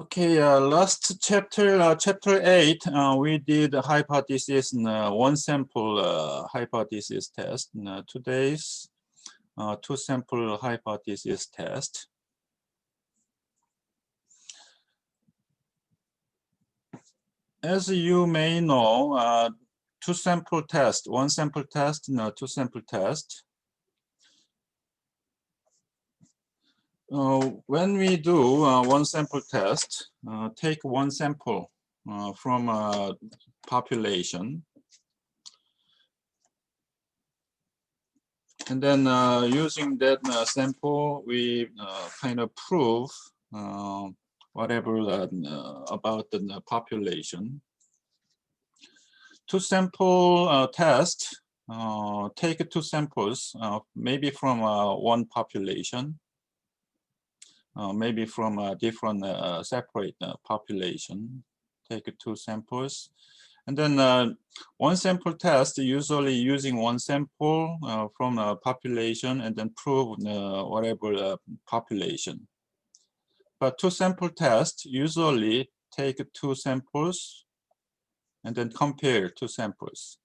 Okay, last chapter, chapter 8, we did a hypothesis and one sample hypothesis test. Today's two sample hypothesis test. As you may know, two sample test, one sample test, two sample test. When we do one sample test, take one sample from a population, and then using that sample, we kind of prove whatever about the population. Two sample test, take two samples, maybe from one population, maybe from a different separate population, take two samples. And then one sample test, usually using one sample from a population and then prove whatever population. But two sample test usually take two samples and then compare two samples.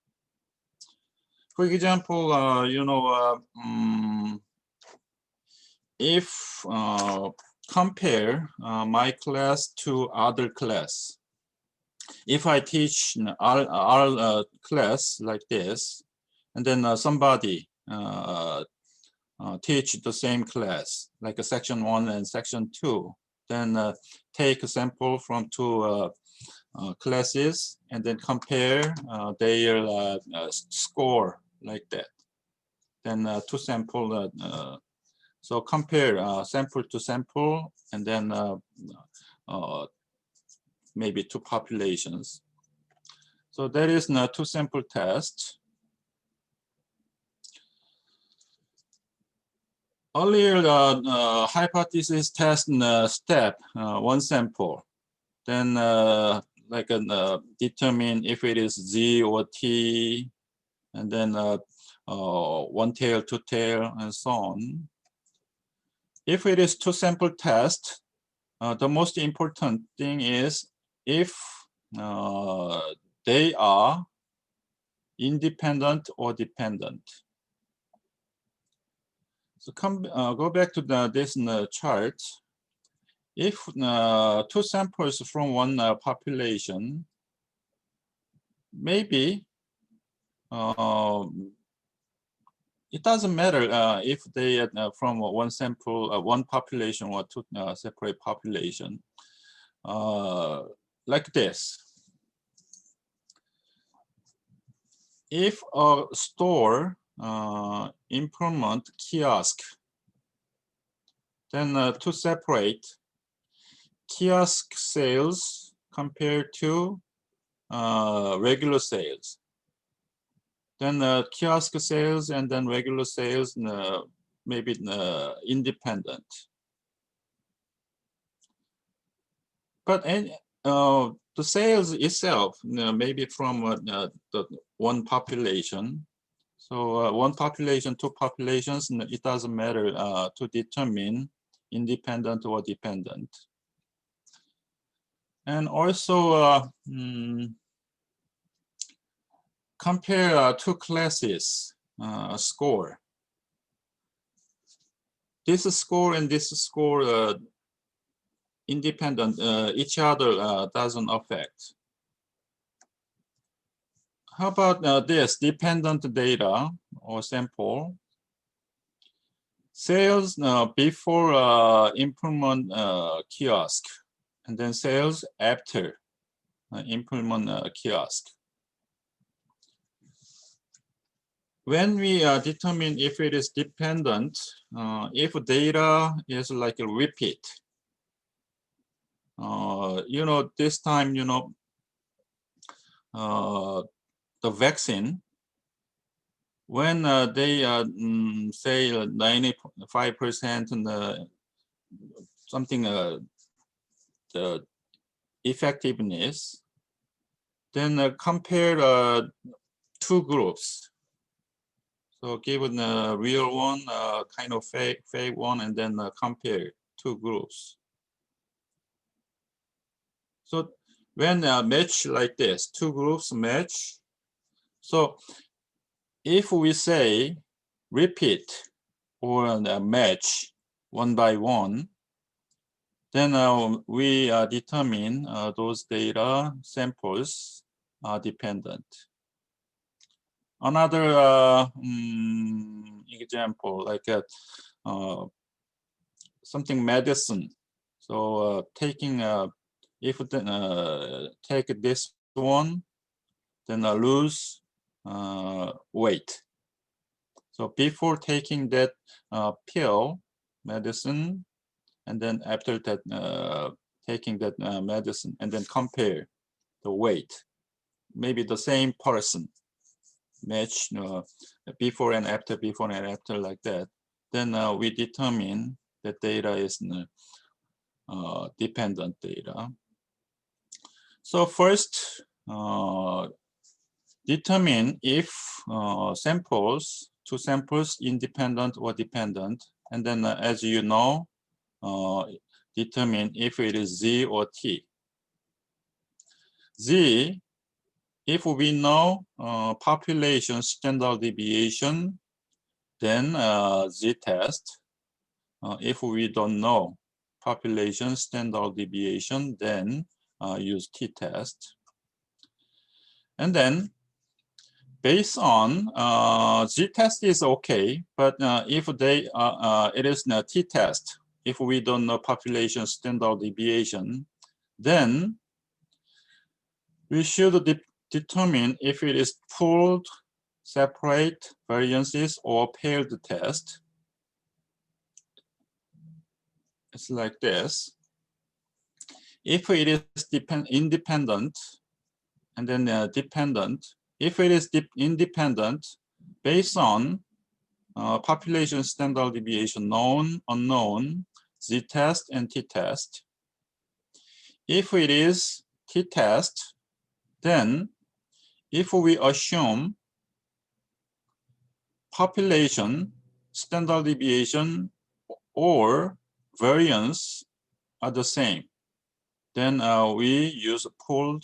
For example, if compare my class to other class, if I teach our class like this, and then somebody teach the same class, like a section 1 and section 2, then take a sample from two classes and then compare their score like that. Then two sample, so compare sample to sample, and then maybe two populations. So that is a two sample test. Earlier, the hypothesis test step, one sample, then like determine if it is Z or T, and then one tail, two tail, and so on. If it is two sample test, the most important thing is if they are independent or dependent. So go back to this chart. If two samples from one population, maybe it doesn't matter if they from one sample, one population or two separate population. Like this. If a store implement kiosk, then to separate kiosk sales compared to regular sales. Then kiosk sales and then regular sales maybe independent. But the sales itself, maybe from the one population. So one population, two populations, it doesn't matter to determine independent or dependent. And also compare two classes score. This score and this score independent, each other doesn't affect. How about this dependent data or sample? Sales before implement kiosk, and then sales after implement kiosk. When we determine if it is dependent, if data is like a repeat, this time, the vaccine, when they say 95% and something the effectiveness, then compare two groups. So given a real one, kind of fake one, and then compare two groups. So when match like this, two groups match. So if we say repeat or match one by one, then we determine those data samples are dependent. Another example, like something medicine. So taking if take this one, then lose weight. So before taking that pill, medicine, and then after that taking that medicine, and then compare the weight, maybe the same person, match before and after like that, then we determine that data is dependent data. So first, determine if two samples independent or dependent, and then as you know, determine if it is Z or T. Z, if we know population standard deviation, then Z-test. If we don't know population standard deviation, then use T-test. And then based on Z-test is okay, but if it is a T-test, if we don't know population standard deviation, then we should determine if it is pooled, separate variances, or paired test. It's like this. If it is independent, and then dependent, if it is independent, based on population standard deviation, known, unknown, Z-test and T-test. If it is T-test, then if we assume population standard deviation or variance are the same, then we use pooled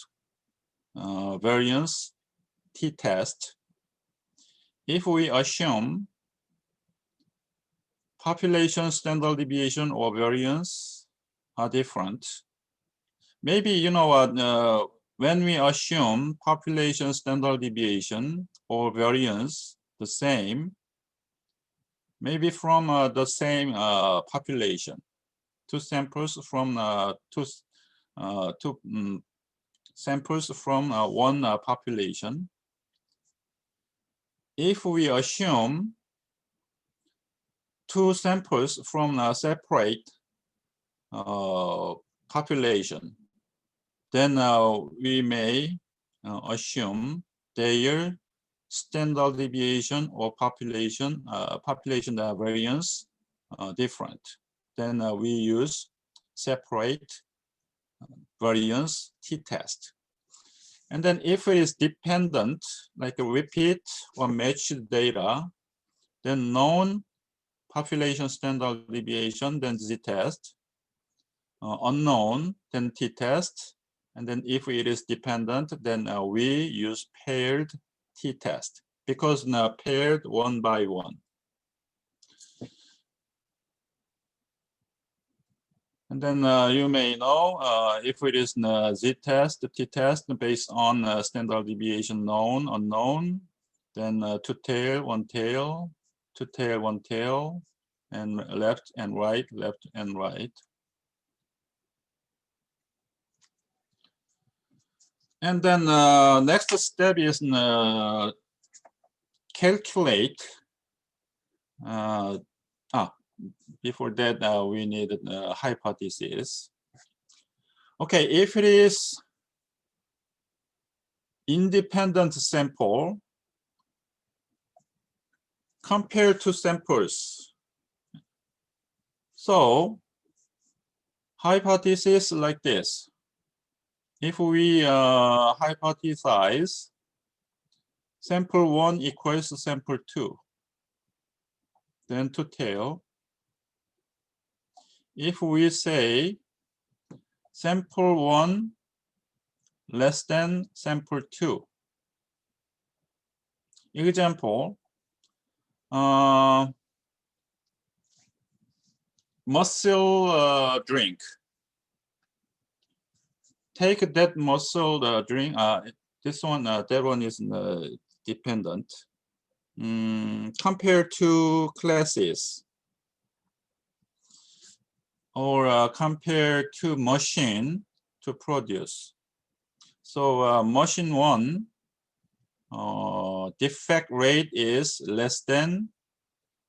variance T-test. If we assume population standard deviation or variance are different, maybe you know what, when we assume population standard deviation or variance the same, maybe from the same population, two samples from two samples from one population. If we assume two samples from a separate population, then we may assume their standard deviation or population variance different. Then we use separate variance T-test. And then if it is dependent, like a repeat or matched data, then known population standard deviation, then Z-test, unknown, then T-test, and then if it is dependent, then we use paired T-test, because now paired one by one. And then you may know if it is Z-test, T-test based on standard deviation known, unknown, then two tail, one tail, two tail, one tail, and left and right, left and right. And then next step is calculate. Before that, we need a hypothesis. Okay, if it is independent sample, compare two samples. So hypothesis like this. If we hypothesize sample 1 equals sample 2, then two tail. If we say sample 1 less than sample 2. Example, muscle drink. Take that muscle drink. This one, that one is dependent. Compare two classes, or compare two machine to produce. So machine 1, defect rate is less than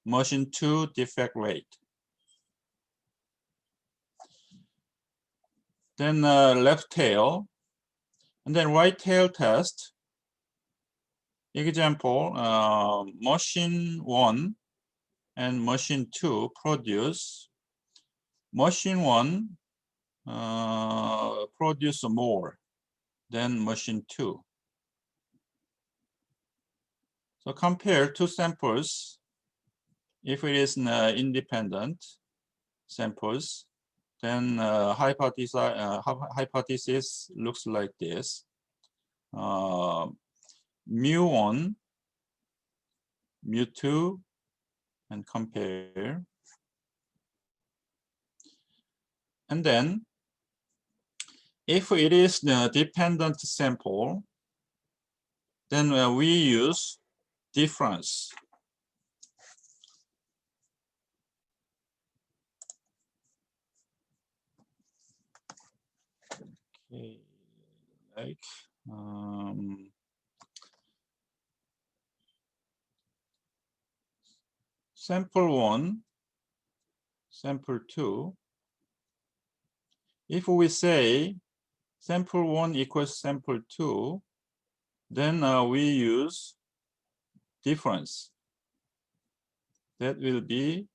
machine 2 defect rate. Then left tail, and then right tail test. Example, machine 1 and machine 2 produce. Machine 1 produce more than machine 2. So compare two samples. If it is independent samples, then hypothesis looks like this. Mu1, mu2, and compare. And then, if it is the dependent sample, then we use difference. Okay, like sample 1, sample 2. If we say sample 1 equals sample 2, then we use difference. That will be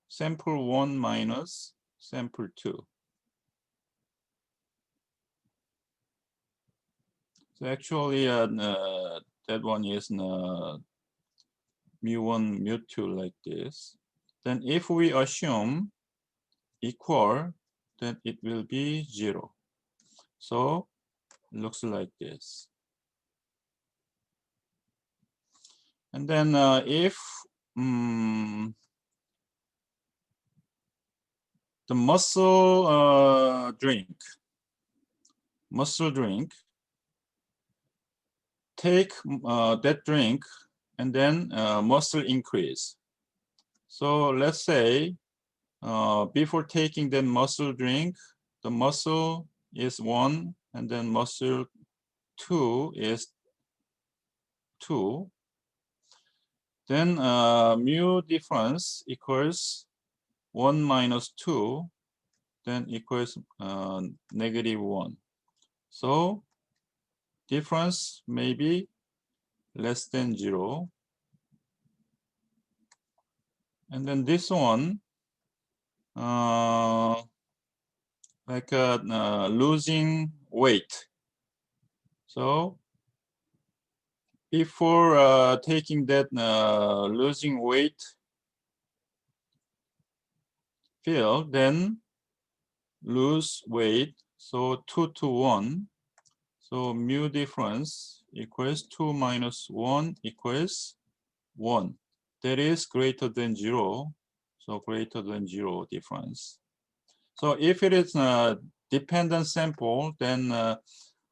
sample 1 minus sample 2. So actually, that one is mu1, mu2 like this. Then if we assume equal, then it will be 0. So looks like this. And then if the muscle drink, take that drink and then muscle increase. So let's say before taking that muscle drink, the muscle is 1, and then muscle 2 is 2. Then mu difference equals 1 minus 2, then equals -1. So difference may be less than 0. And then this one, like losing weight. So before taking that losing weight field, then lose weight. So 2 to 1. So mu difference equals 2 minus 1 equals 1. That is greater than 0. So greater than 0 difference. So if it is a dependent sample, then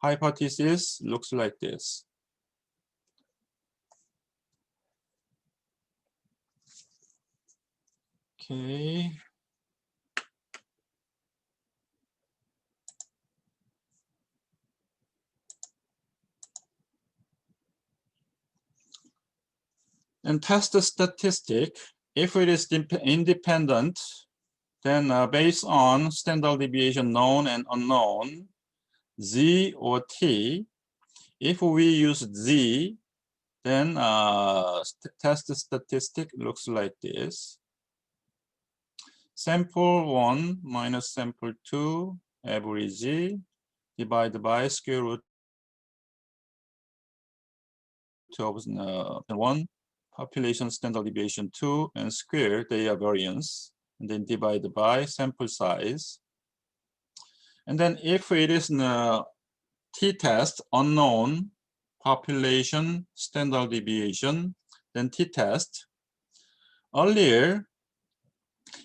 hypothesis looks like this. Okay. And test the statistic. If it is independent, then based on standard deviation known and unknown, Z or T, if we use Z, then test statistic looks like this. Sample 1 minus sample 2, average, divided by square root of 1, population standard deviation 2, and square their variance, and then divide by sample size. And then if it is t-test, unknown, population, standard deviation, then t-test. Earlier,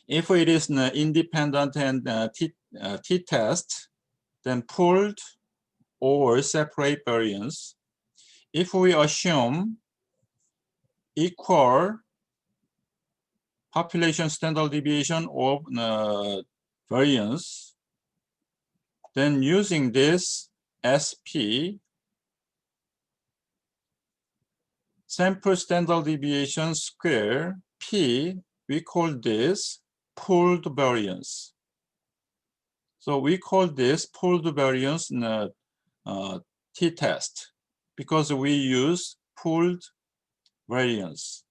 if it is independent and t-test, then pooled or separate variance. If we assume equal population standard deviation of variance, then using this SP, sample standard deviation square, P, we call this pooled variance. So we call this pooled variance t-test because we use pooled variance.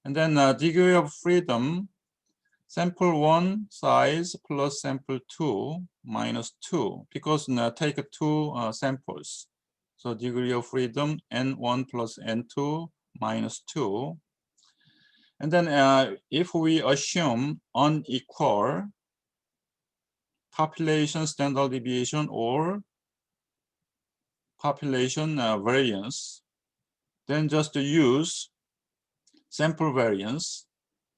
And then degree of freedom, sample 1 size plus sample 2 minus 2, because take 2 samples. So degree of freedom n1 plus n2 minus 2. And then if we assume unequal population standard deviation or population variance, then just use sample variance,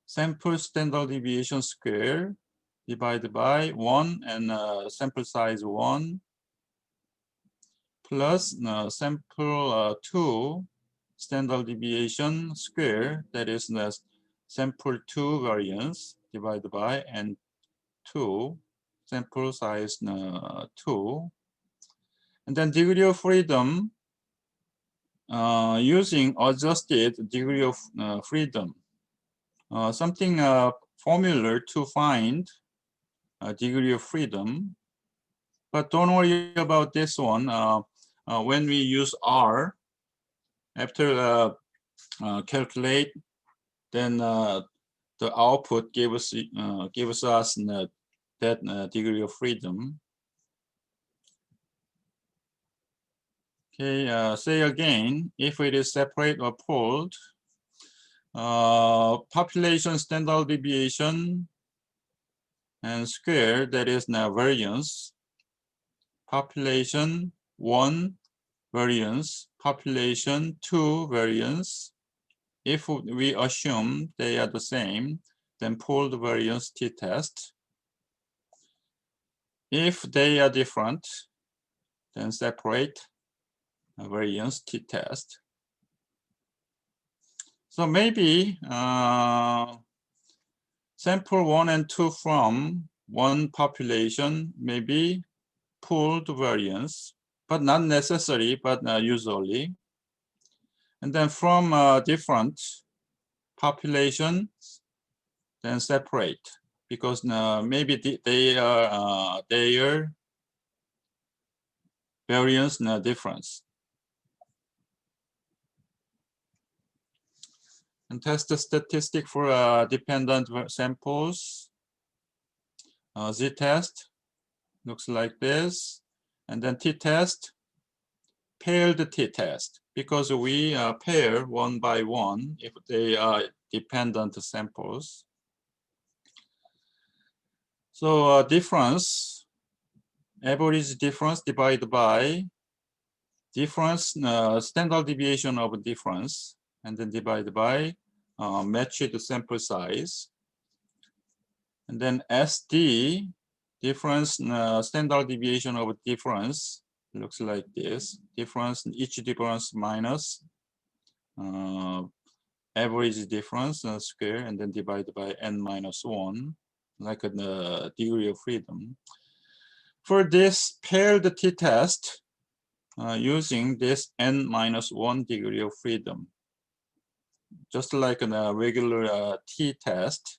sample standard deviation square divided by 1 and sample size 1 plus sample 2 standard deviation square, that is sample 2 variance divided by n2 sample size 2. And then degree of freedom using adjusted degree of freedom. Something formula to find degree of freedom. But don't worry about this one. When we use R, after calculate, then the output gives us that degree of freedom. Okay, say again, if it is separate or pooled, population standard deviation and square, that is now variance, population 1 variance, population 2 variance. If we assume they are the same, then pooled variance t-test. If they are different, then separate variance t-test. So maybe sample 1 and 2 from one population may be pooled variance, but not necessary, but usually. And then from different populations, then separate, because maybe their variance difference. And test the statistic for dependent samples. Z-test looks like this. And then t-test, paired t-test, because we pair one by one if they are dependent samples. So difference, average difference divided by difference, standard deviation of difference, and then divided by matched sample size. And then SD, difference, standard deviation of difference, looks like this. Difference, each difference minus average difference square, and then divided by n minus 1, like the degree of freedom. For this paired t-test, using this n minus 1 degree of freedom, just like a regular t-test.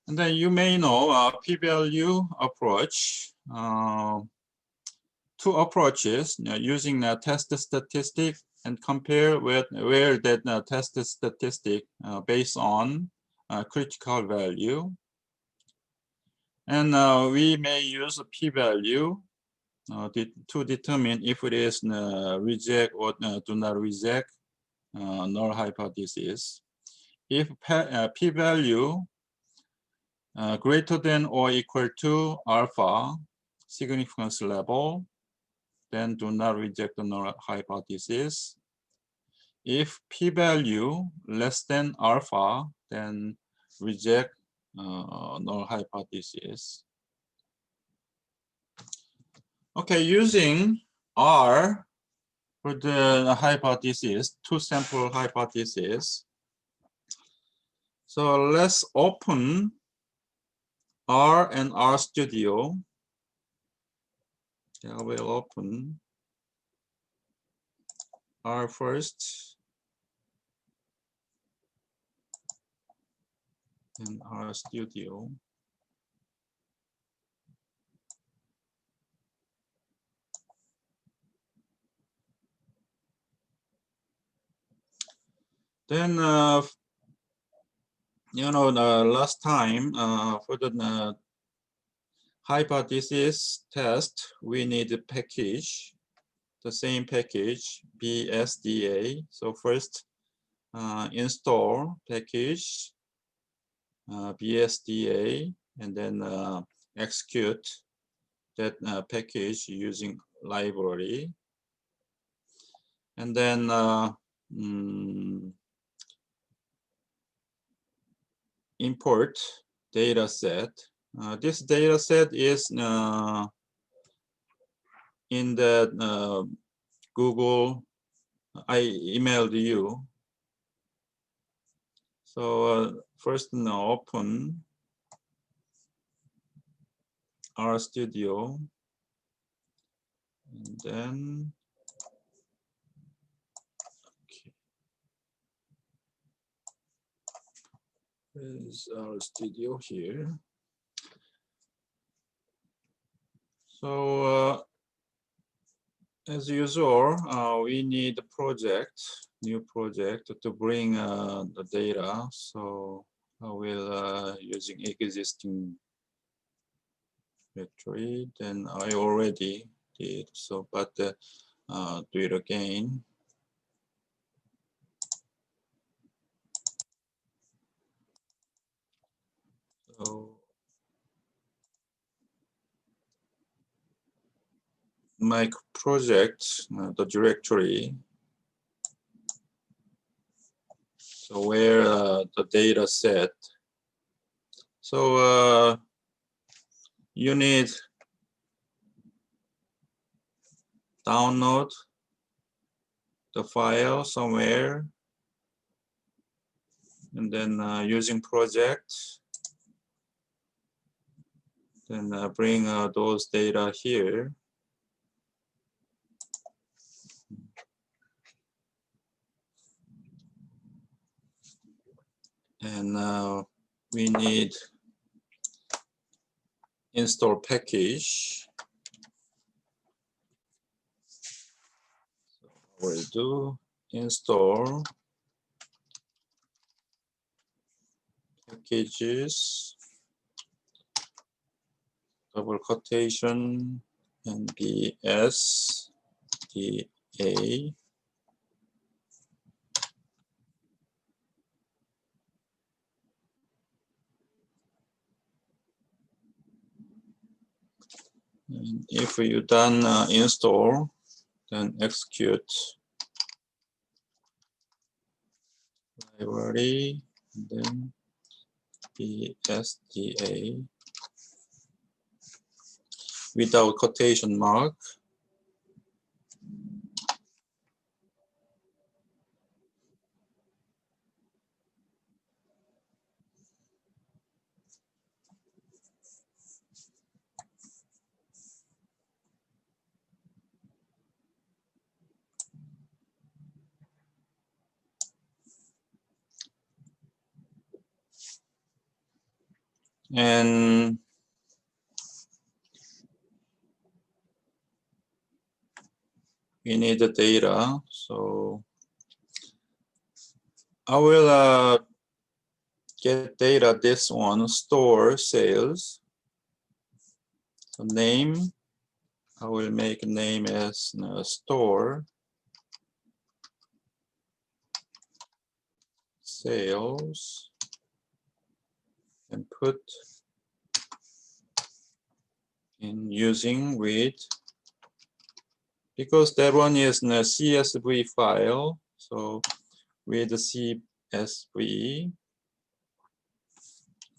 And then you may know p-value approach. Two approaches using a test statistic and compare with where that test statistic based on critical value. And we may use a p-value to determine if it is reject or do not reject null hypothesis. If p-value greater than or equal to alpha significance level, then do not reject the null hypothesis. If p-value less than alpha, then reject null hypothesis. Okay, using R for the hypothesis, two sample hypothesis. So let's open R and RStudio. I will open R first and RStudio. Then, you know, the last time for the hypothesis test, we need a package, the same package, BSDA. So first, install package, BSDA, and then execute that package using library. And then import data set. This data set is in the Google, I emailed you. So first open RStudio, and then okay. There's RStudio here. So as usual, we need a project, new project to bring the data. So I will using existing directory. Then I already did so, but do it again. So my project, the directory. So where the data set. So you need download the file somewhere, and then using project, then bring those data here. And we need install package. So we'll do install packages, double quotation, and BSDA. And if you done install, then execute library, and then BSDA without quotation mark. And we need the data. So I will get data, this one, store sales. So name, I will make a name as store sales. input in using with, because that one is a CSV file, so with the CSV,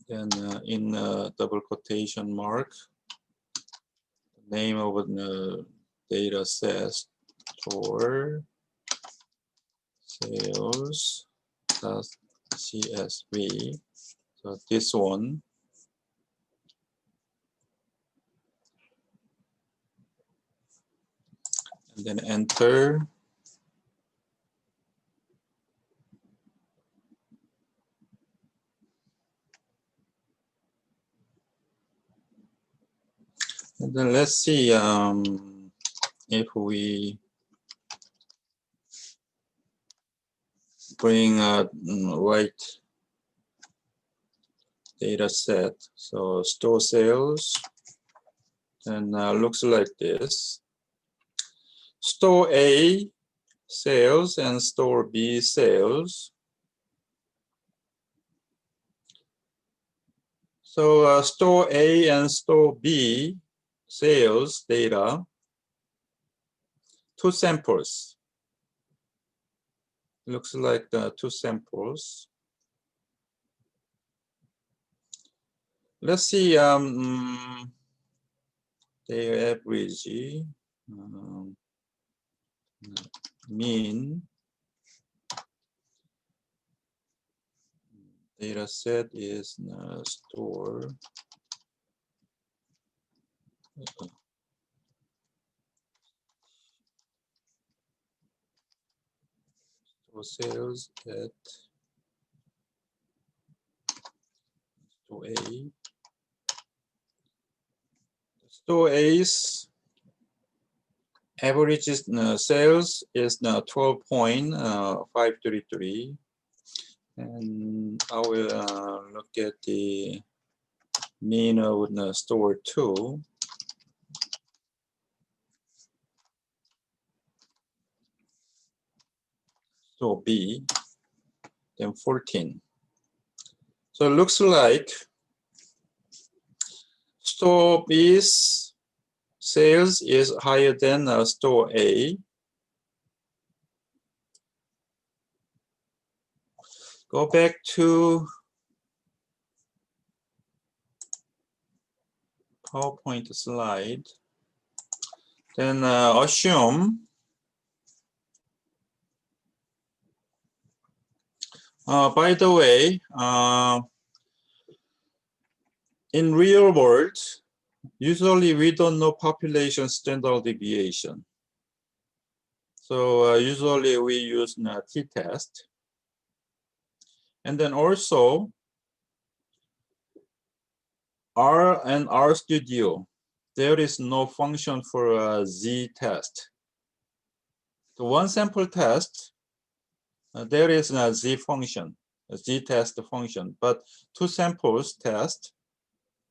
then in double quotation mark, the name of the data set store sales .csv. So this one. And then enter. And then let's see if we bring a right data set. So store sales, and looks like this. Store A sales and store B sales. So store A and store B sales data, two samples. Looks like the two samples. Let's see their average, mean. Data set is store. Store sales at store A. Store A's average sales is 12.533. And I will look at the mean of store 2. Store B, then 14. So it looks like store B's sales is higher than store A. Go back to PowerPoint slide. Then assume by the way, in real world, usually we don't know population standard deviation. So usually we use t-test. And then also R and RStudio, there is no function for z-test. The one sample test, there is a z function, a z-test function, but two samples test,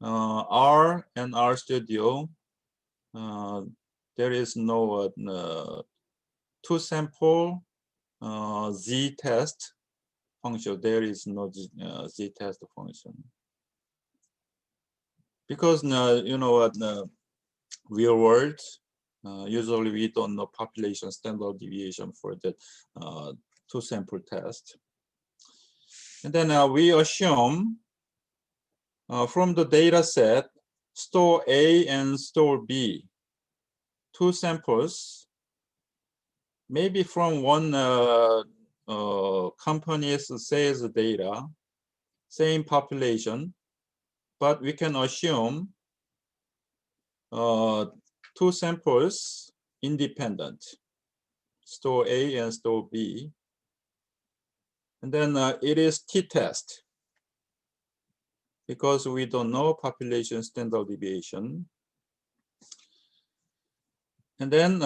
R and RStudio, there is no two sample z-test function. There is no z-test function. Because you know what, real world, usually we don't know population standard deviation for the two sample test. And then we assume from the data set, store A and store B, two samples, maybe from one company's sales data, same population, but we can assume two samples independent, store A and store B. And then it is t-test because we don't know population standard deviation. And then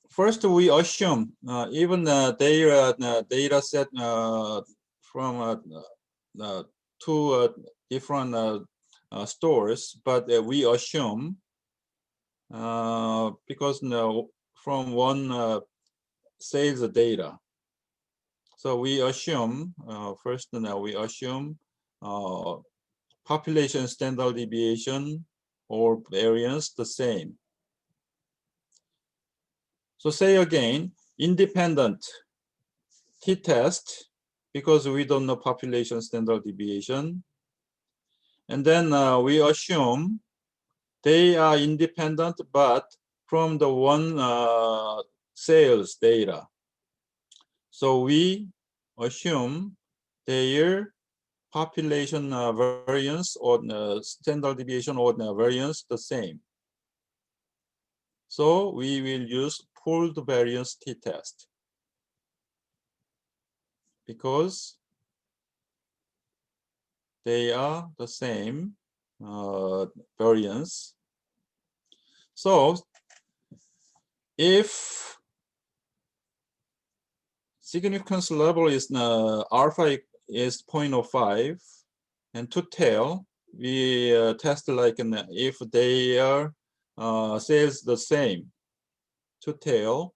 first we assume even their data set from two different stores, but we assume because from one sales data, So we assume, first now we assume population standard deviation or variance the same. So say again, independent t-test, because we don't know population standard deviation. And then we assume they are independent, but from the one sales data. So we assume their population variance or standard deviation or variance the same. So we will use pooled variance t-test because they are the same variance. So if significance level is alpha is 0.05, and to tail, we test like if they are sales the same to tail.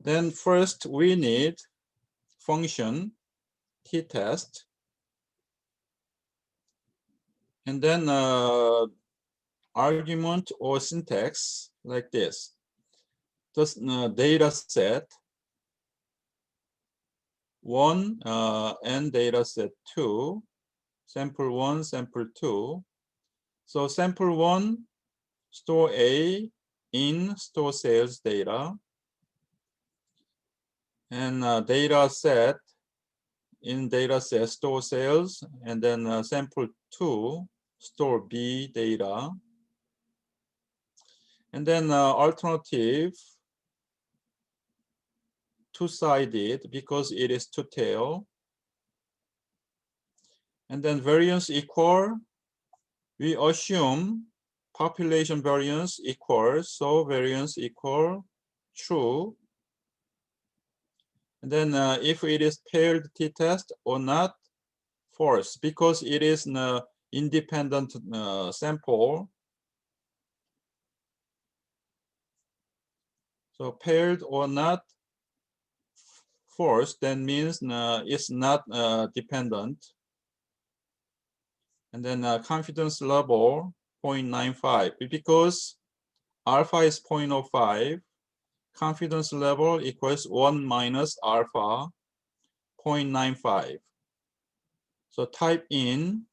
Then first we need function t-test, and then argument or syntax like this. This data set 1 and data set 2, sample 1, sample 2. So sample 1 store A in store sales data, and data set in data set store sales, and then sample 2 store B data, and then alternative two-sided because it is two-tail, and then variance equal, we assume population variance equals, so variance equal true. And then if it is paired t-test or not, false, because it is an independent sample. So paired or not, false, that means it's not dependent. And then confidence level 0.95, because alpha is 0.05, confidence level equals 1 minus alpha 0.95. So type in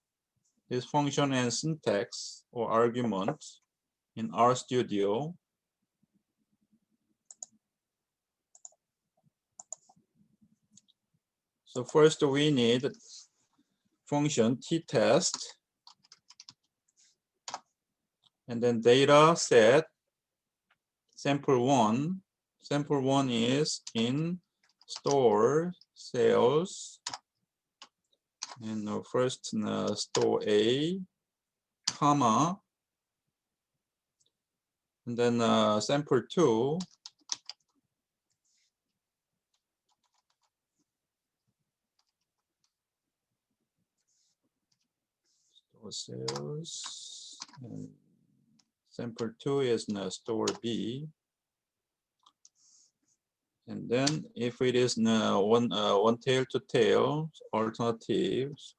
this function and syntax or argument in RStudio. So first we need function t-test, and then data set sample 1. Sample 1 is in store sales, and first store A, comma, and then sample 2 store sales, and sample 2 is store B. And then if it is one tail to tail alternatives,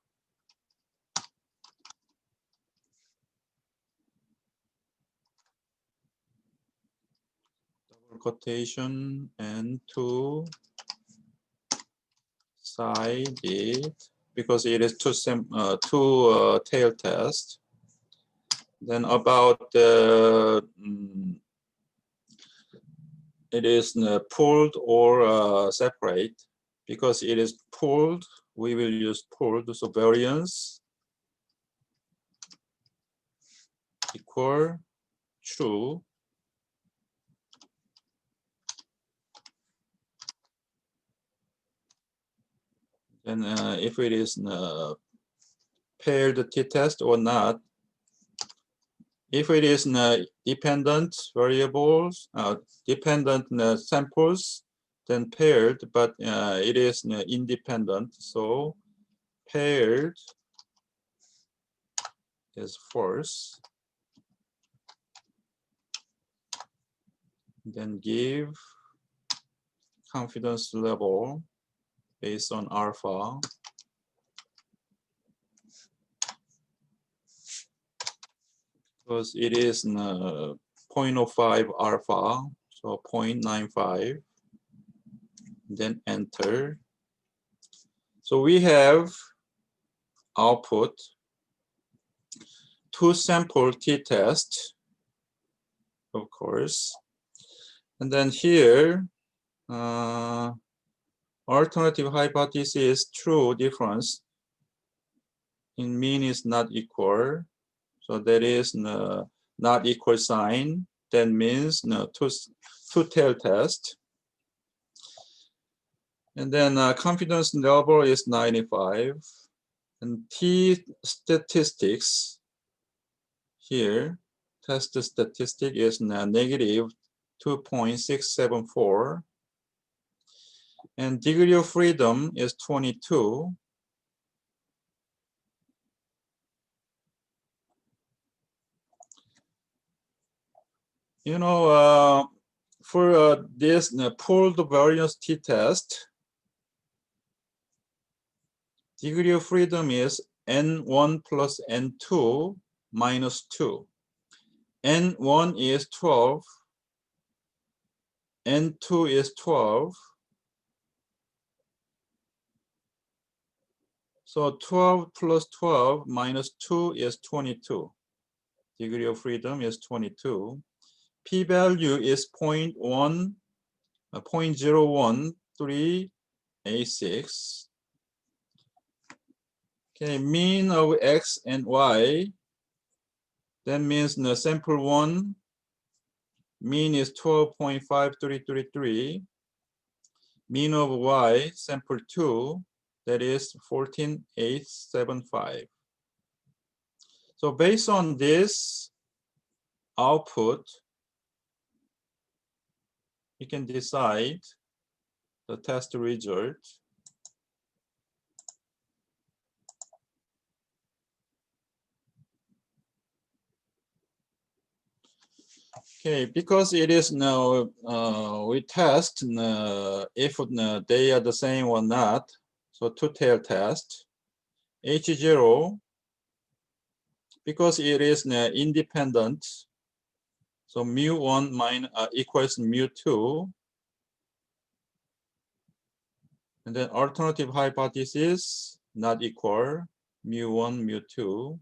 double quotation and two-sided because it is two tail test. Then about the it is pooled or separate. Because it is pooled, we will use pooled. So variance equal true. And if it is paired t-test or not, if it is dependent variables, dependent samples, then paired, but it is independent. So paired is false. Then give confidence level based on alpha. Because it is 0.05 alpha, so 0.95, then enter. So we have output, 2 sample t-test, of course. And then here, alternative hypothesis true difference in mean is not equal. So that is not equal sign. That means two-tailed test. And then confidence level is 95. And T statistics here, test statistic is negative 2.674. And degree of freedom is 22. You know, for this pooled variance t-test, degree of freedom is n1 plus n2 minus 2. n1 is 12, n2 is 12. So 12 plus 12 minus 2 is 22. Degree of freedom is 22. P-value is 0.01386. Okay, mean of x and y. That means the sample 1, mean is 12.5333. Mean of y, sample 2, that is 14.875. So based on this output, you can decide the test result. Okay, because it is now, we test if they are the same or not. So two-tail test, H0, because it is independent. So mu1 equals mu2. And then alternative hypothesis, not equal, mu1, mu2.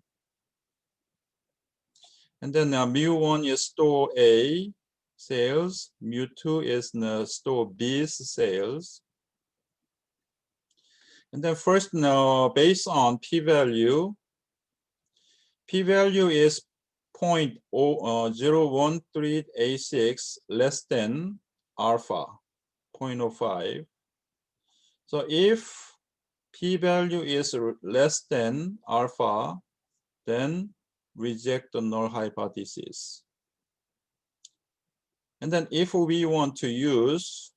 And then mu1 is store A sales, mu2 is store B's sales. And then first now, based on p-value, p-value is 0.01386 less than alpha, 0.05. So if p-value is less than alpha, then reject the null hypothesis. And then if we want to use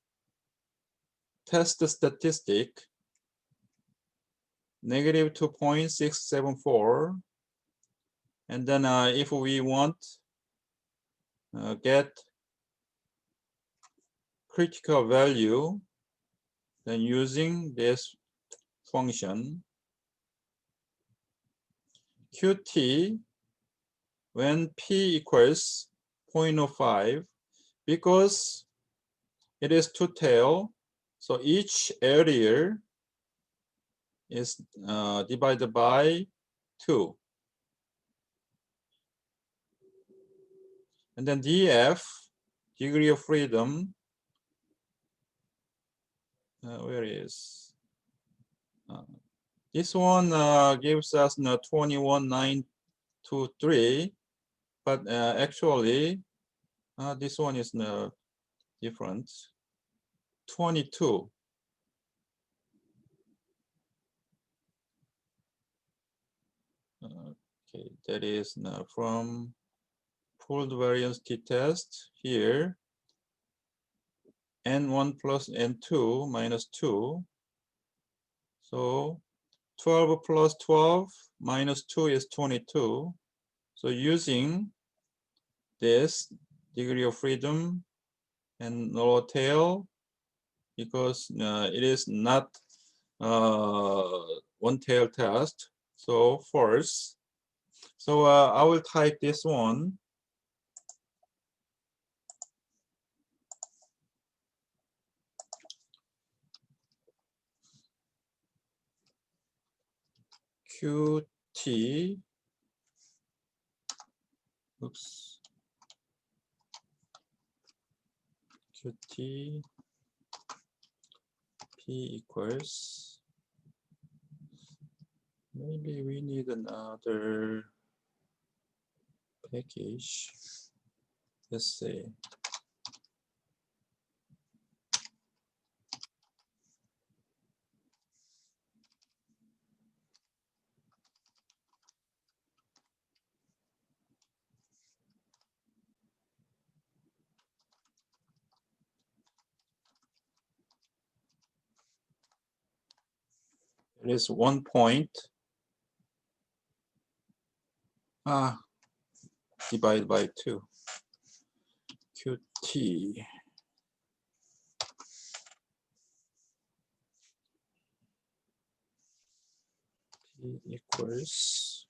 test statistic, negative 2.674, and then if we want get critical value, then using this function, Qt, when p equals 0.05, because it is two-tail, so each area is divided by 2. And then df, degree of freedom, where is? This one gives us 21.923, but actually this one is different, 22. Okay, that is from pooled variance t-test here, n1 plus n2 minus 2. So 12 plus 12 minus 2 is 22. So using this degree of freedom and lower tail, because it is not one-tailed test. So false. So I will type this one. QT. Oops. QT P equals. Maybe we need another package. Let's see. It is 1 point. Divided by 2. QT. P equals.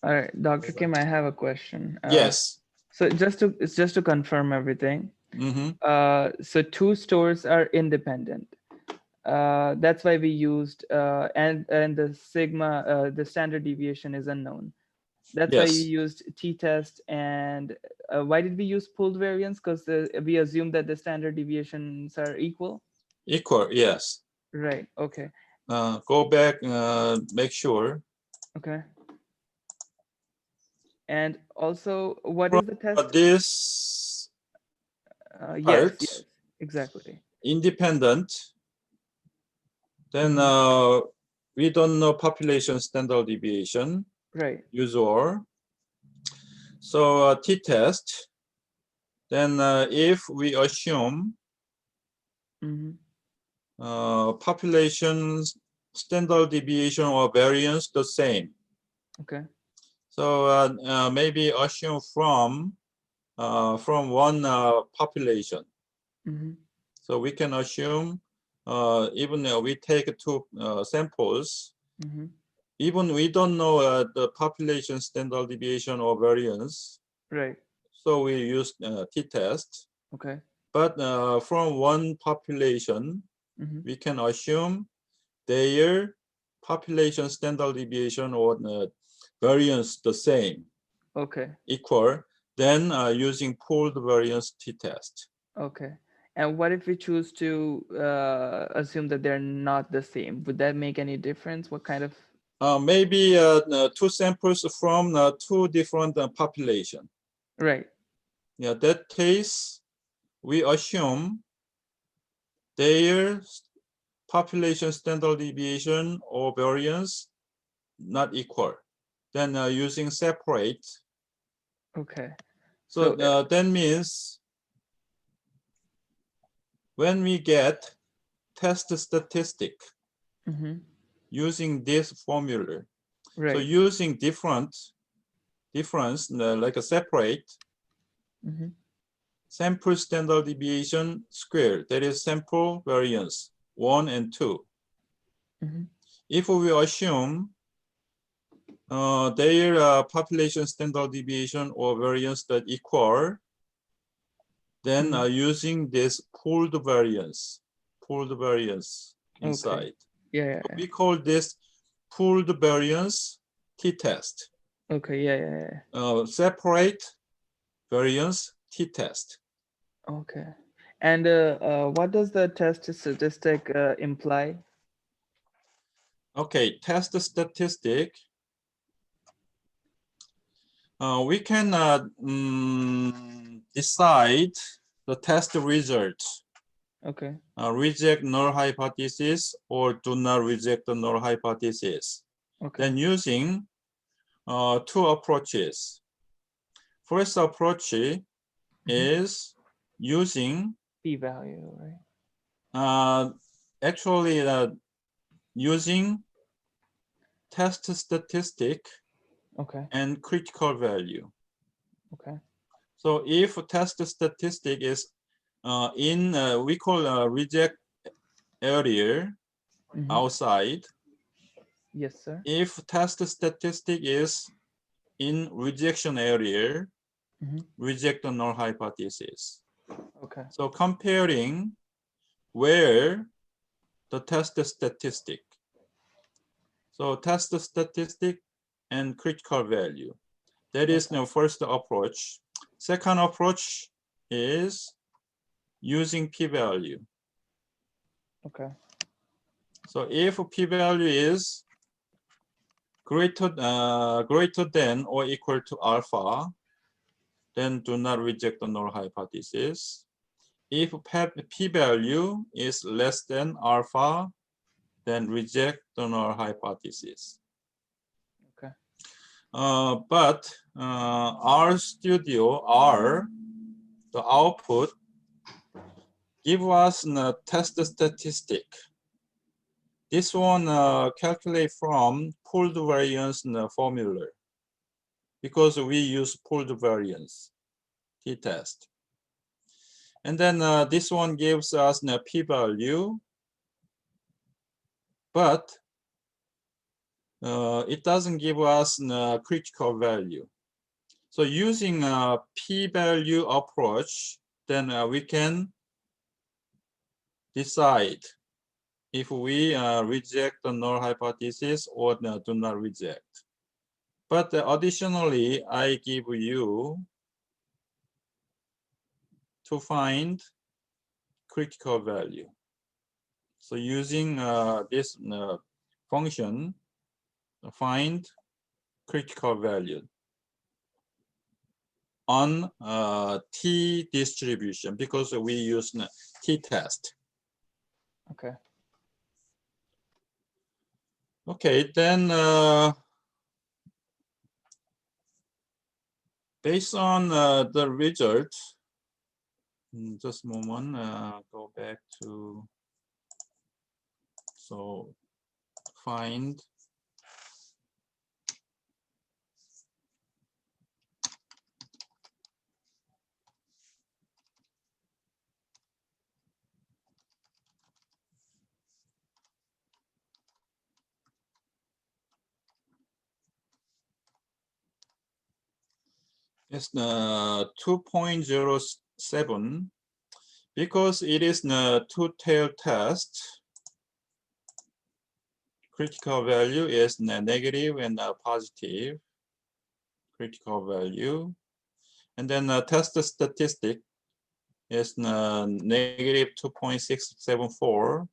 All right, Dr. Kim, I have a question. Yes. So it's just to confirm everything. So two stores are independent. That's why we used and the sigma, the standard deviation is unknown. That's why you Yes. used t-test. And why did we use pooled variance? Because we assume that the standard deviations are equal. Equal. Yes. Right. Okay. Go back. Make sure. Okay. And also, what is the test? This Yes. part Yes. Exactly. independent. Then we don't know population standard deviation. Right. Usual. So t-test. Then if we assume population standard deviation or variance the same. Okay. So maybe assume from one population. So we can assume even we take two samples, even we don't know the population standard deviation or variance. Right. So we use t-test. Okay. But from one population, we can assume their population standard deviation or variance the same. Okay. Equal. Then using pooled variance t-test. Okay. And what if we choose to assume that they're not the same? Would that make any difference? What kind of? Maybe two samples from two different population. Right. Yeah, that case, we assume their population standard deviation or variance not equal. Then using separate. Okay. So that means when we get test statistic using this formula, right. So using difference like a separate sample standard deviation square, that is sample variance 1 and 2. If we assume their population standard deviation or variance that equal, then using this pooled variance inside. Okay. Yeah. So we call this pooled variance t-test. Okay. Yeah. Separate variance t-test. Okay. And what does the test statistic imply? Okay, test statistic. We can decide the test result. Okay. Reject null hypothesis or do not reject the null hypothesis. Okay. Then using two approaches. First approach is using p-value, right? Actually using test statistic and critical value. Okay. So if test statistic is we call reject area outside. Yes, sir. If test statistic is in rejection area, reject the null hypothesis. Okay. So comparing where the test statistic. So test statistic and critical value. That is the first approach. Second approach is using p-value. Okay. So if p-value is greater than or equal to alpha, then do not reject the null hypothesis. If p-value is less than alpha, then reject the null hypothesis. Okay. But RStudio R, the output, give us a test statistic. This one calculate from pooled variance formula because we use pooled variance t-test. And then this one gives us a p-value, but it doesn't give us a critical value. So using a p-value approach, then we can decide if we reject the null hypothesis or do not reject. But additionally, I give you to find critical value. So using this function, find critical value on t distribution because we use t-test. Okay. Okay, then based on the result, just a moment, go back to, so find it's 2.07 because it is the two-tailed test. Critical value is negative and positive critical value. And then test statistic is negative 2.674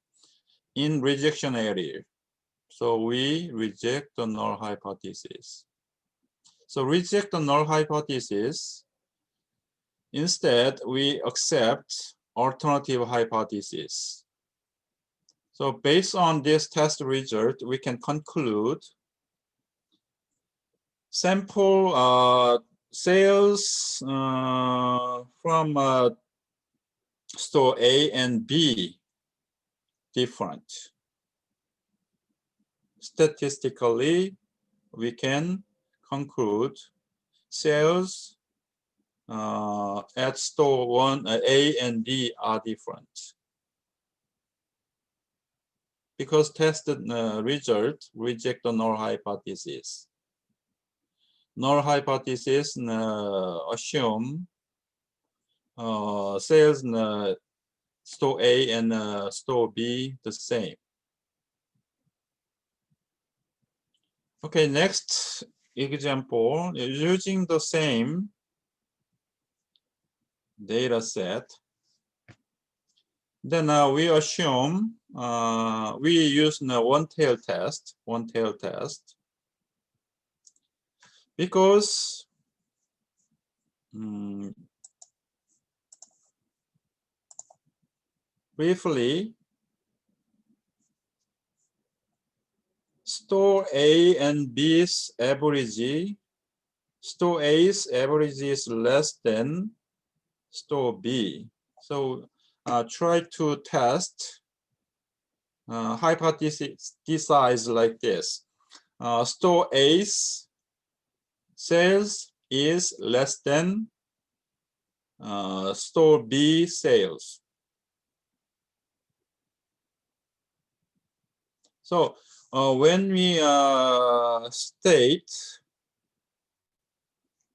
in rejection area. So we reject the null hypothesis. So reject the null hypothesis. Instead, we accept alternative hypothesis. So based on this test result, we can conclude sample sales from store A and B different. Statistically, we can conclude sales at store 1, A and B are different. Because tested result reject the null hypothesis. Null hypothesis assume sales store A and store B the same. Okay, next example, using the same data set. Then we assume we use the one-tail test, because briefly, store A and B's average, store A's average is less than store B. So try to test hypothesize like this. Store A's sales is less than store B sales. So when we state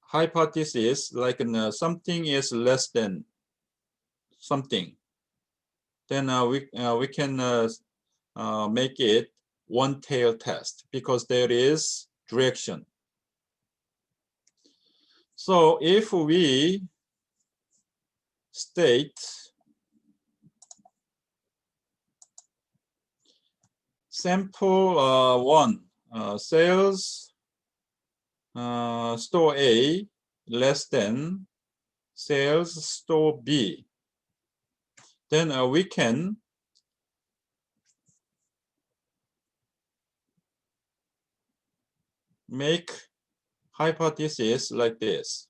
hypothesis like something is less than something, then we can make it one tail test because there is direction. So if we state sample one sales store A less than sales store B, then we can make hypothesis like this.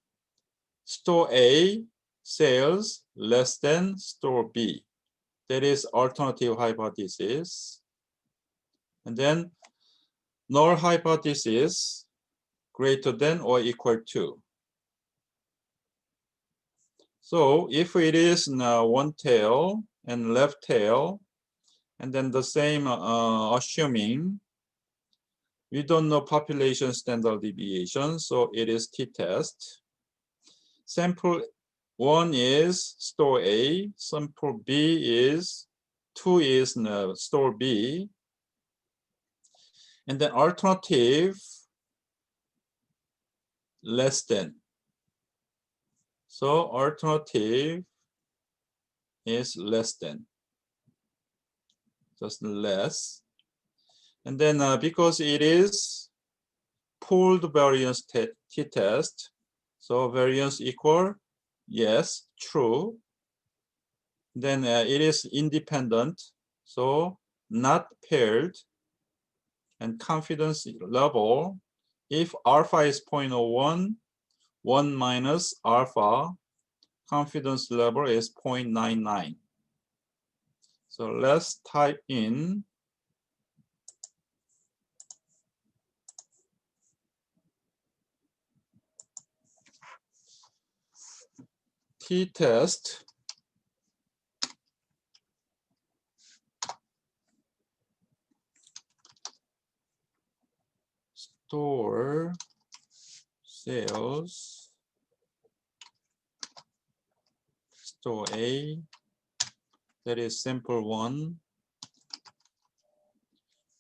Store A sales less than store B. That is alternative hypothesis. And then null hypothesis greater than or equal to. So if it is one tail and left tail, and then the same assuming we don't know population standard deviation, so it is t-test. Sample 1 is store A, sample B is 2 is store B, and then alternative less than. So alternative is less than, just less. And then because it is pooled variance t-test, so variance equal, yes, true. Then it is independent, so not paired. And confidence level, if alpha is 0.01, 1 minus alpha, confidence level is 0.99. So let's type in t-test store sales store A, that is sample 1,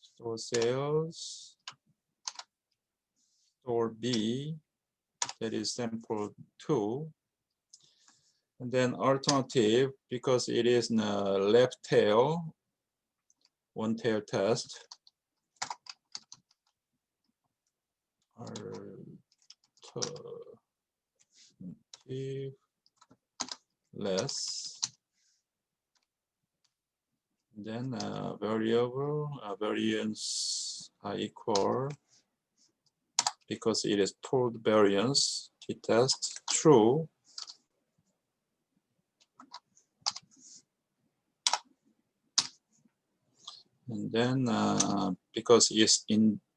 store sales store B, that is sample 2, and then alternative, because it is in a left tail, one tail test, alternative less, then variable variance are equal, because it is pooled variance, t-test true. And then because it's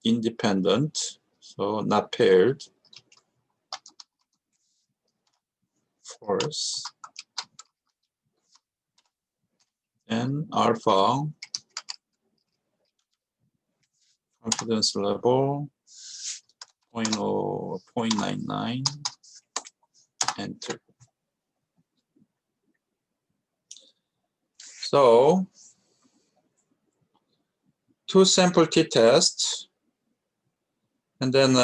independent, so not paired, false. And alpha, confidence level 0.99, enter. So two sample t-test, and then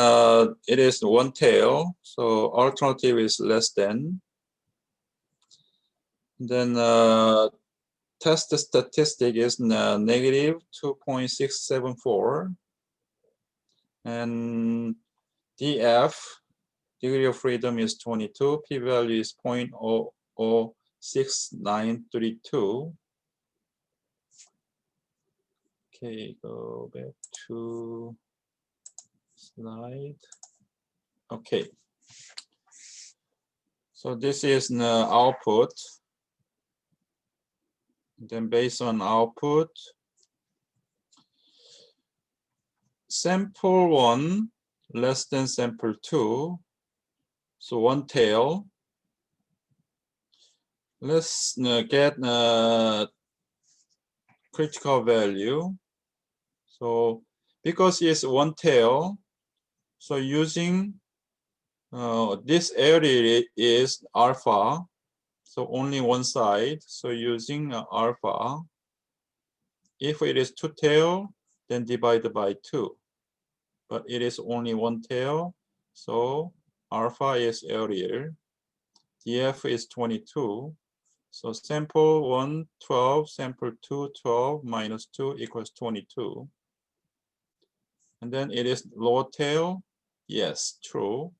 it is one tail, so alternative is less than. Then test statistic is negative 2.674, and DF, degree of freedom, is 22, p-value is 0.06932. Okay, go back to slide. Okay. So this is the output. Then based on output, sample 1 less than sample 2, so one tail. let's get critical value. So because it's one tail, so using this area is alpha, so only one side. So using alpha, if it is two tail, then divide by 2. But it is only one tail, so alpha is area. DF is 22. So sample 1, 12, sample 2, 12, minus 2 equals 22. And then it is lower tail. Yes, true.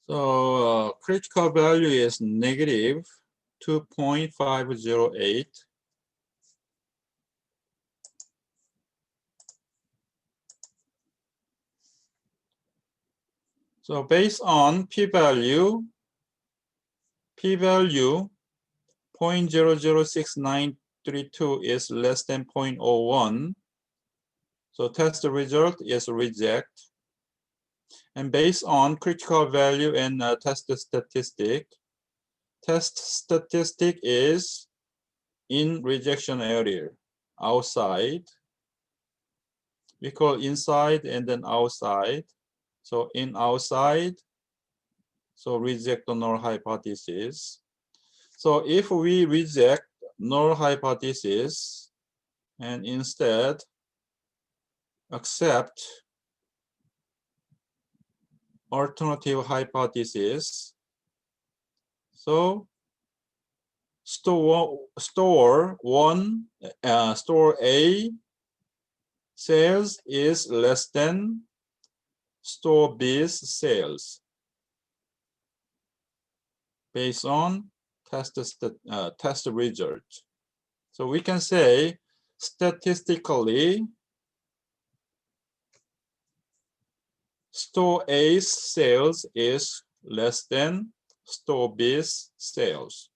So critical value is negative 2.508. So based on p-value 0.006932 is less than 0.01. So test result is reject. And based on critical value and test statistic is in rejection area, outside. We call inside and then outside. So in outside, so reject the null hypothesis. So if we reject null hypothesis and instead accept alternative hypothesis, so store A sales is less than store B's sales based on test result. So we can say statistically store A's sales is less than store B's sales.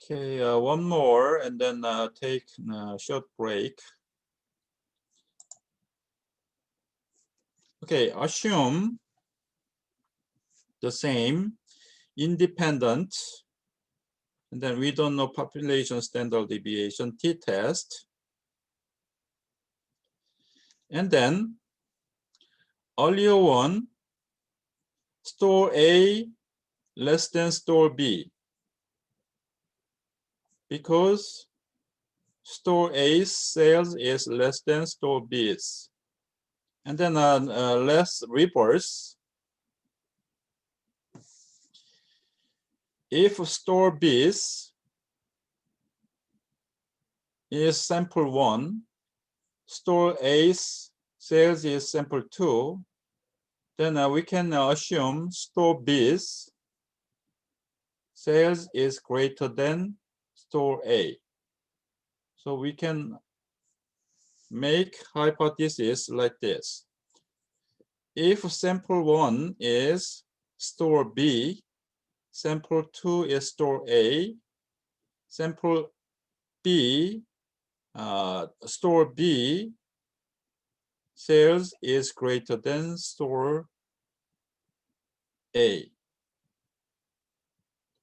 Okay, one more and then take a short break. Okay, assume the same independent, and then we don't know population standard deviation t-test. And then earlier one, store A less than store B, because store A's sales is less than store B's. And then let's reverse. If store B's is sample 1, store A's sales is sample 2, then we can assume store B's sales is greater than store A. So we can make hypothesis like this. If sample 1 is store B, sample 2 is store A, sample B, store B sales is greater than store A,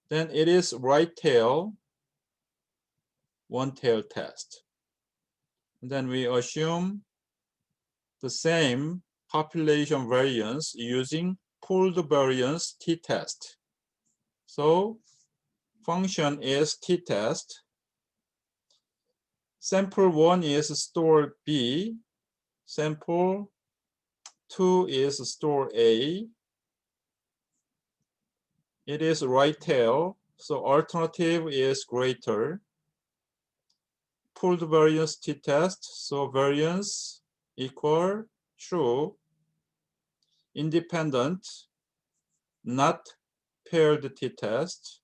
then it is right tail, one tail test. And then we assume the same population variance using pooled variance t-test. So function is t-test. Sample 1 is store B, sample 2 is store A. It is right tail, So alternative is greater. Pooled variance t-test, so variance equal true. Independent, not paired t-test.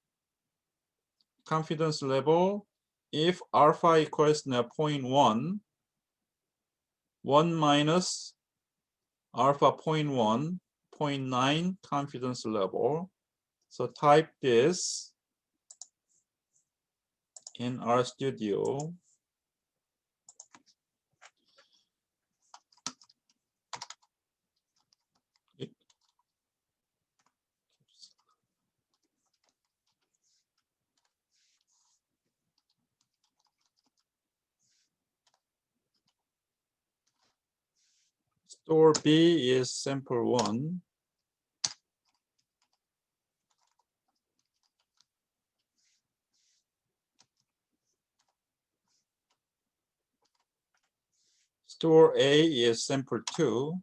Confidence level, if alpha equals 0.1, 1 minus alpha 0.1, 0.9 confidence level. So type this in RStudio. Store B is sample 1. Store A is sample 2.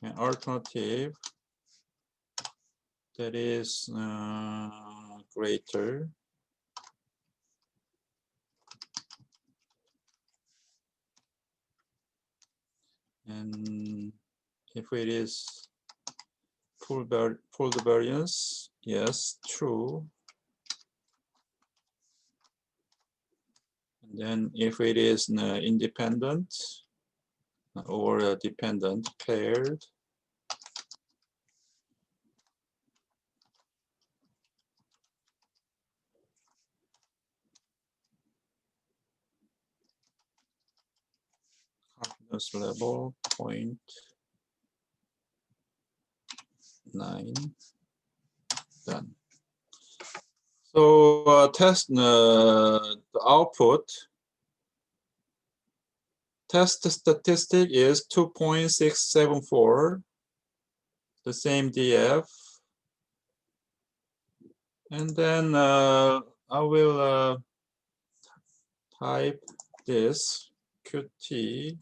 And alternative that is greater. And if it is pooled variance, yes, true. And then if it is independent or dependent, paired, confidence level 0.9, done. So test the output. Test statistic is 2.674, the same DF. And then I will type this QT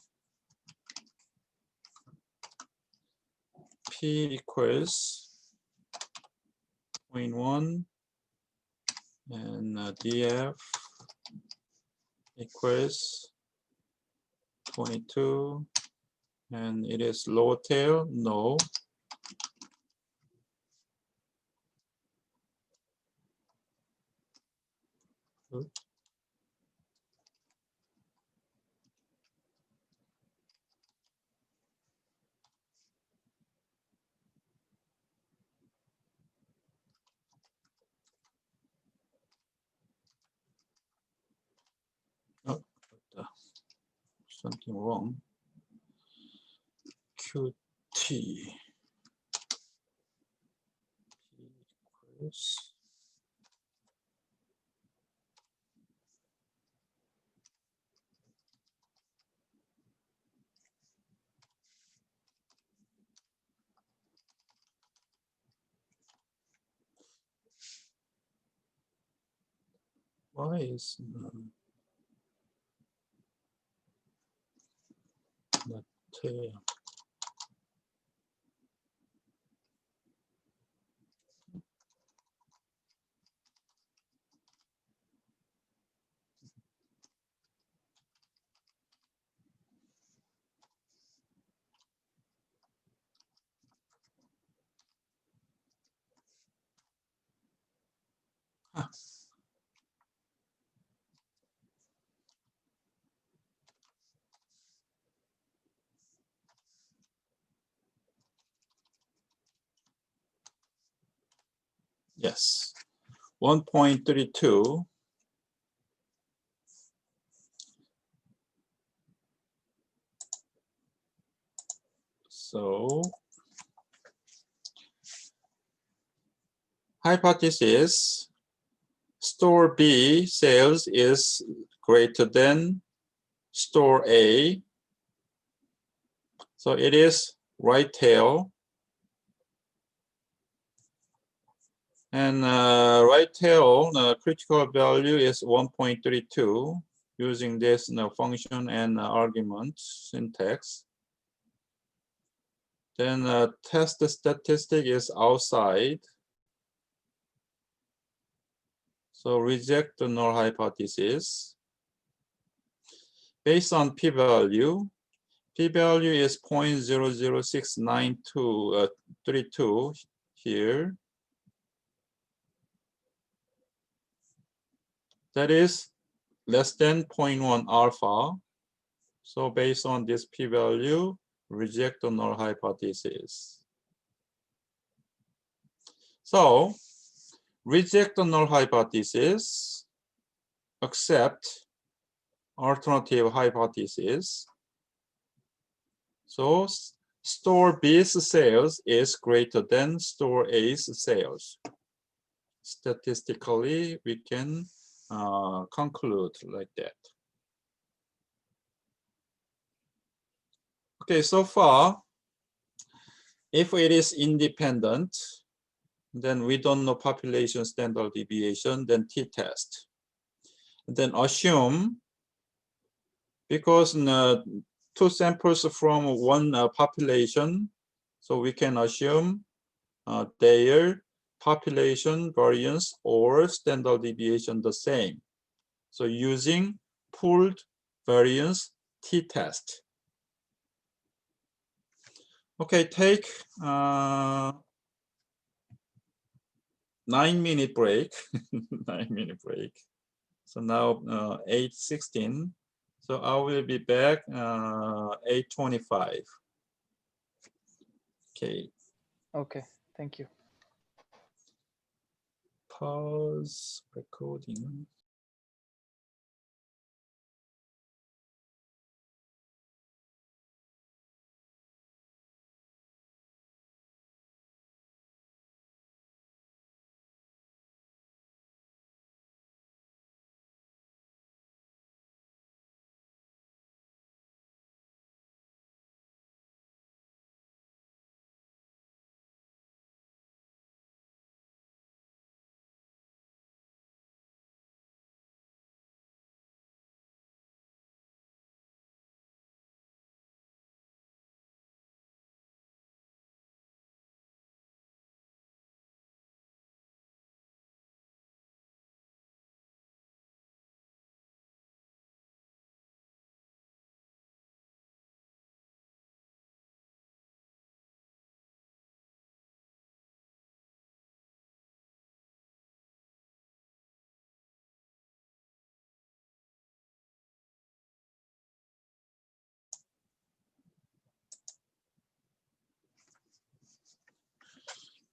P equals 0.1 and DF equals 22, and it is low tail, no. Oh, something wrong. QT equals why is not tail? Huh. Yes, 1.32. So hypothesis, store B sales is greater than store A. So it is right tail. And right tail critical value is 1.32 using this function and argument syntax. Then test statistic is outside. So reject the null hypothesis. Based on p-value, p-value is 0.0069232 here. That is less than 0.1 alpha. So based on this p-value, reject the null hypothesis. So reject the null hypothesis, accept alternative hypothesis. So store B's sales is greater than store A's sales. Statistically, we can conclude like that. Okay, so far, if it is independent, then we don't know population standard deviation, then t-test. Then assume, because two samples from one population, so we can assume their population variance or standard deviation the same. So using pooled variance t-test. Okay, take 9-minute break. 9-minute break. So now 8:16. So I will be back 8:25. Okay. Okay, thank you. Pause recording.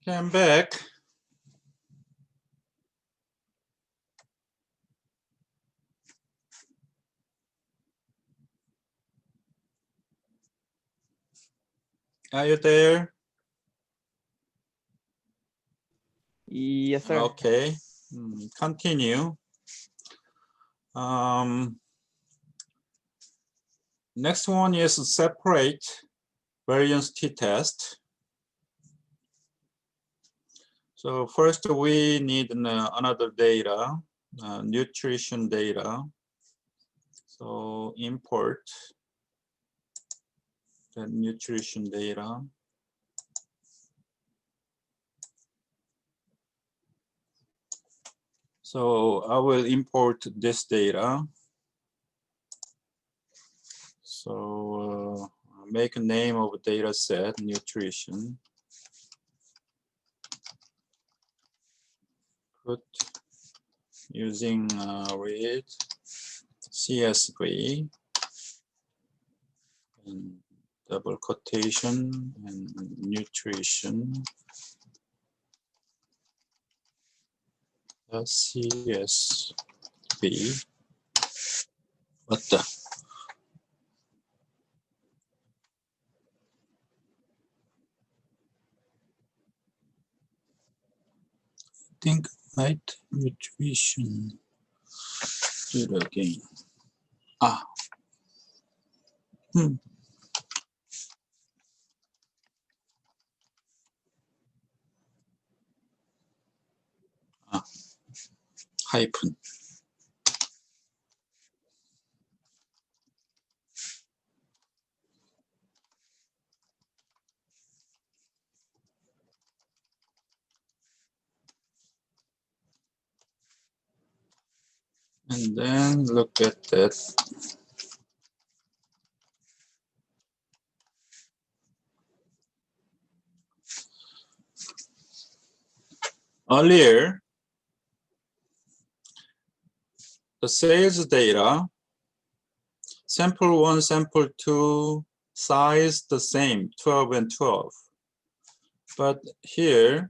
Okay, I'm back. Are you there? Yes, sir. Okay, continue. Next one is separate variance t-test. So first we need another data, nutrition data. So import the nutrition data. So I will import this data. So make a name of a data set, nutrition. Put using read CSV and double quotation and nutrition. CSV. What the? Think right nutrition. Do it again. Ah. Ah. Hyphen. And then look at that. Earlier, the sales data, sample 1, sample 2, size the same, 12 and 12. But here,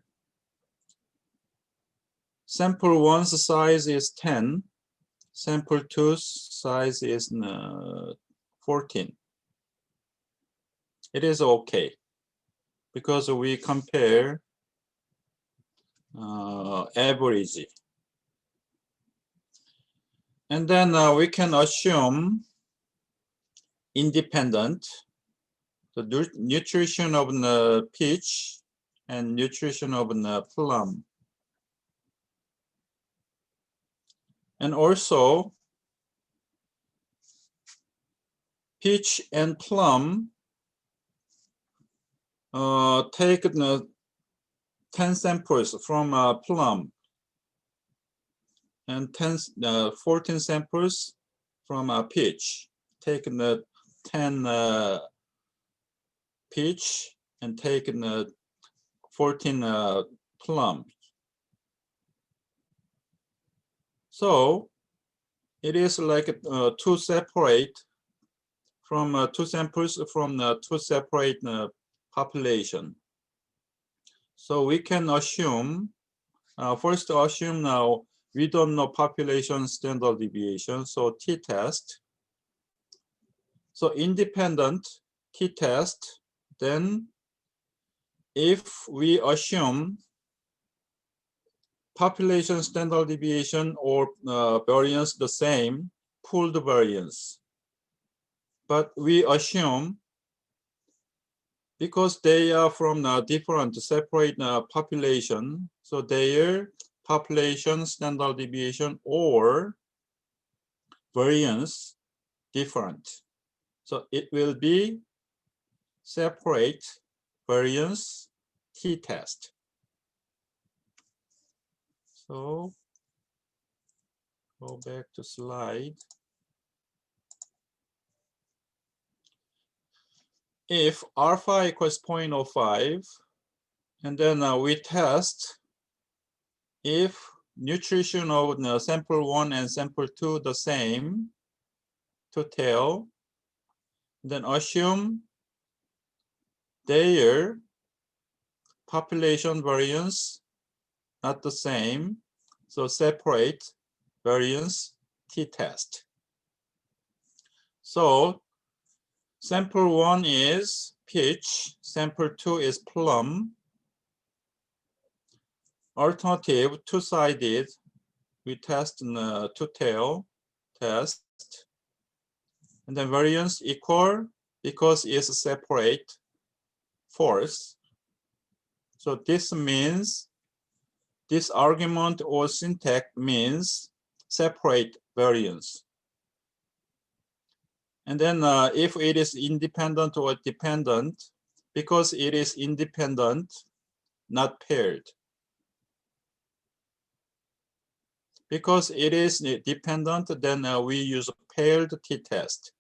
sample 1's size is 10, sample 2's size is 14. It is okay because we compare average. And then we can assume independent, the nutrition of the peach and nutrition of the plum. And also, peach and plum take 10 samples from plum and 14 samples from peach. Take the 10 peach and take the 14 plum. So it is like two separate from two samples from two separate population. So we can assume, first assume now we don't know population standard deviation, so t-test. So independent t-test, then if we assume population standard deviation or variance the same, pooled variance. But we assume because they are from different separate population, so their population standard deviation or variance different. So it will be separate variance t-test. So go back to slide. If alpha equals 0.05, and then we test if nutrition of sample 1 and sample 2 the same to tell, then assume their population variance not the same, so separate variance t-test. So sample 1 is peach, sample 2 is plum. Alternative, two-sided, we test two-tail test. And then variance equal because it's separate force. So this means, this argument or syntax means separate variance. And then if it is independent or dependent, because it is independent, not paired. Because it is dependent, then we use paired t-test.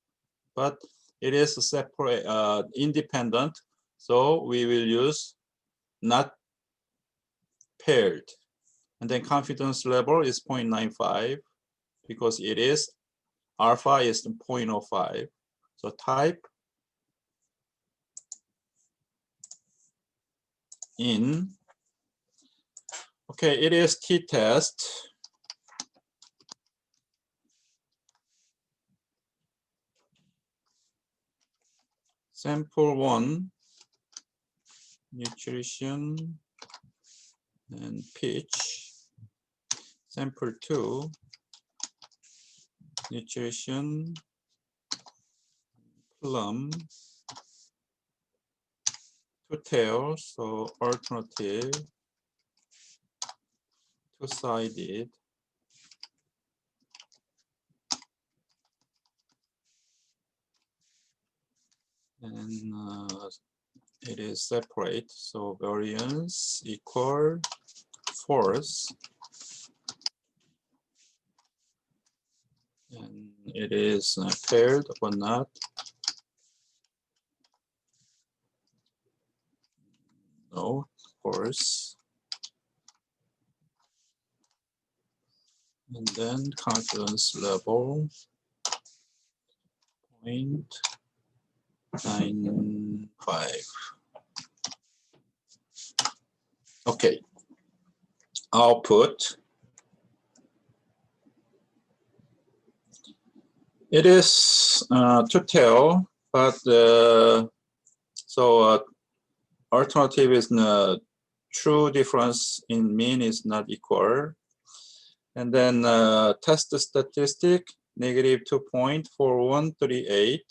But it is separate, independent, so we will use not paired. And then confidence level is 0.95 because it is alpha is 0.05. So type in. Okay, it is t-test. Sample 1, nutrition and peach. Sample 2, nutrition, plum. Two tails, so alternative, two-sided. And it is separate, so variance equal force. And it is paired or not. No, of course. And then confidence level 0.95. Okay. Output. It is to tell, but so alternative is true difference in mean is not equal. And then test statistic, negative 2.4138.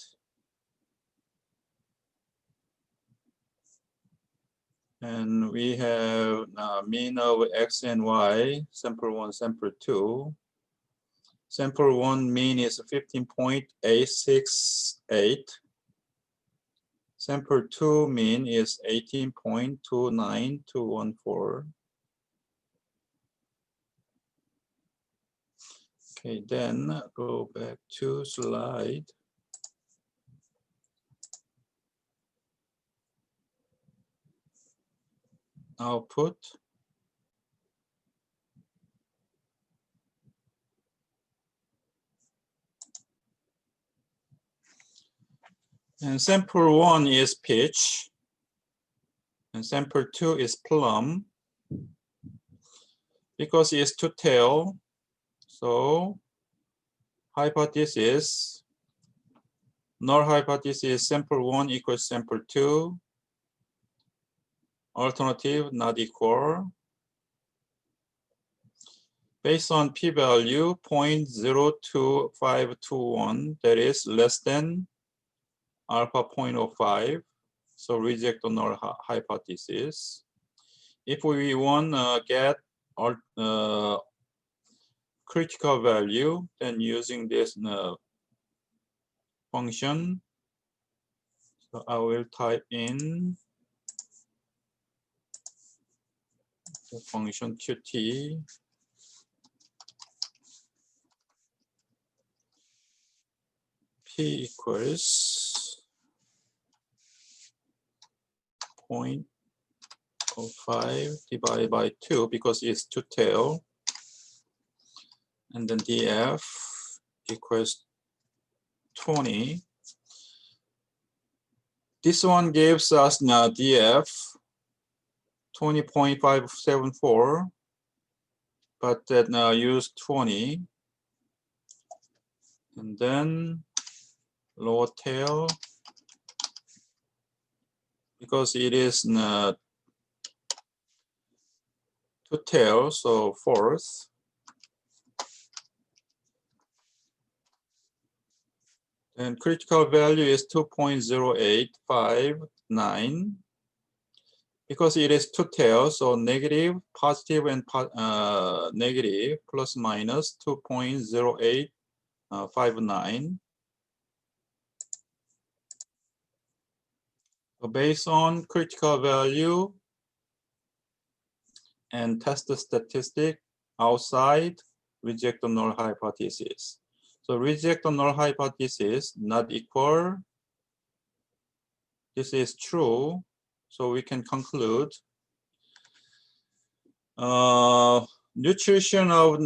And we have mean of X and Y, sample 1, sample 2. Sample 1 mean is 15.868. Sample 2 mean is 18.29214. Okay, then go back to slide. Output. And sample 1 is peach. And sample 2 is plum. Because it's to tail, so hypothesis, null hypothesis, sample 1 equals sample 2. Alternative not equal. Based on p-value 0.02521, that is less than alpha 0.05. So reject the null hypothesis. If we want to get critical value, then using this function, so I will type in the function qt p equals 0.05 divided by 2 because it's to tail, and then df equals 20. This one gives us now df 20.574, but that now use 20, and then lower tail because it is not to tail, so fourth. And critical value is 2.0859 because it is two tails, so negative, positive, and negative plus minus 2.0859. So based on critical value and test the statistic outside, reject the null hypothesis. So reject the null hypothesis not equal. This is true. So we can conclude nutrition of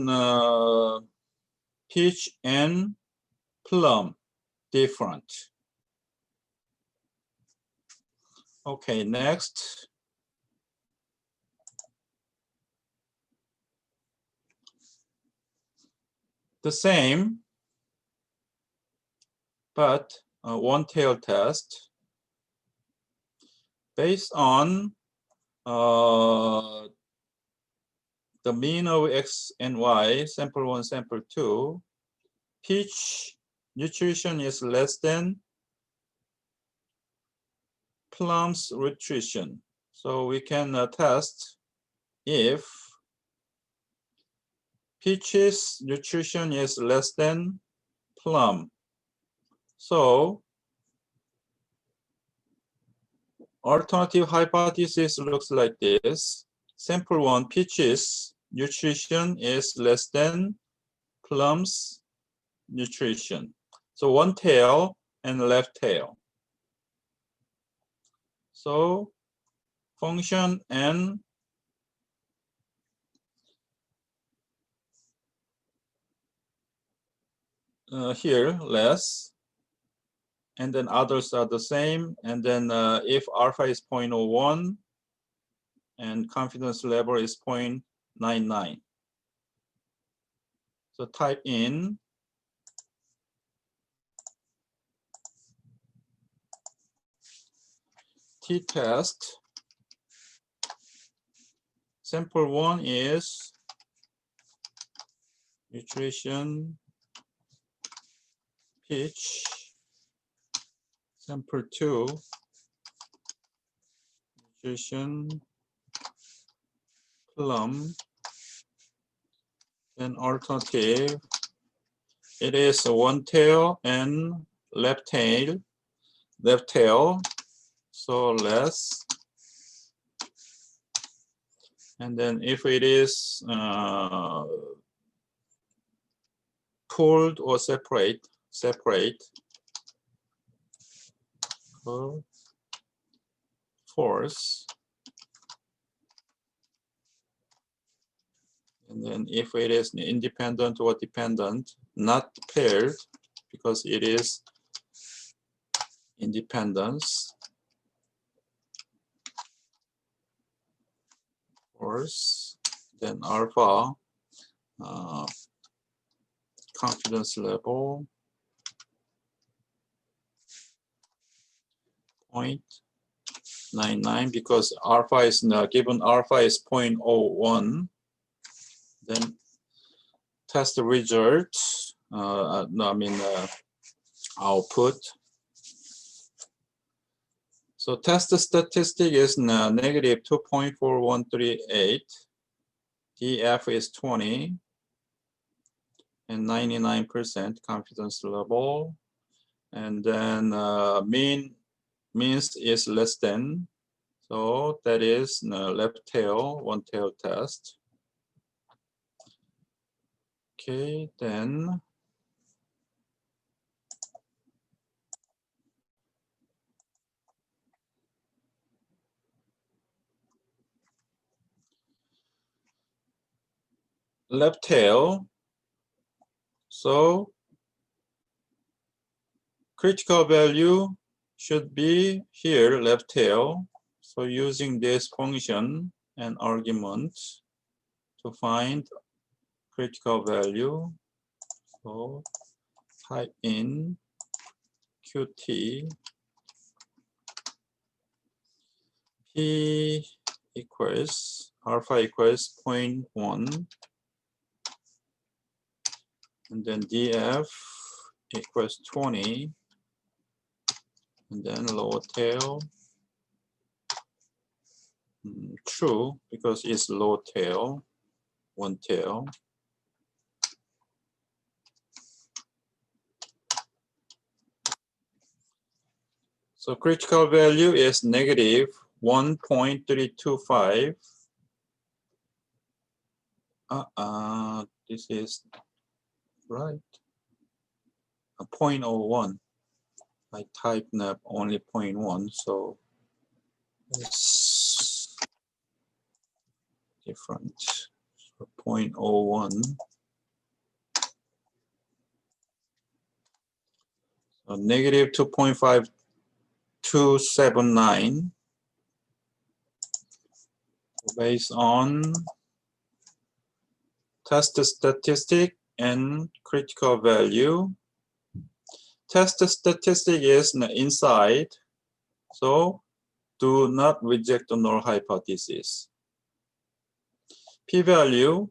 peach and plum different. Okay, next. The same, but one tail test based on the mean of X and Y, sample 1, sample 2, peach nutrition is less than plum's nutrition. So we can test if peach's nutrition is less than plum. So alternative hypothesis looks like this. Sample 1, peach's nutrition is less than plum's nutrition. So one tail and left tail. So function n here less, and then others are the same. And then if alpha is 0.01 and confidence level is 0.99. So type in t-test. Sample 1 is nutrition peach. Sample 2, nutrition plum. Then alternative, it is one tail and left tail, so less. And then if it is pooled or separate, false. And then if it is independent or dependent, not paired, because it is independence, false. Then alpha, confidence level, 0.99, because alpha is given alpha is 0.01. Then test the result, output. So test statistic is negative 2.4138. DF is 20 and 99% confidence level. And then means is less than. So that is left tail, one tail test. Okay, then left tail. So critical value should be here, left tail. So using this function and argument to find critical value. So type in qt p equals alpha equals 0.1, and then df equals 20, and then lower tail, true, because it's lower tail, one tail. So critical value is negative 1.325. This is right. 0.01. I typed only 0.1, so it's different. So 0.01. So negative 2.5279. Based on test statistic and critical value. Test statistic is inside, so do not reject the null hypothesis. P-value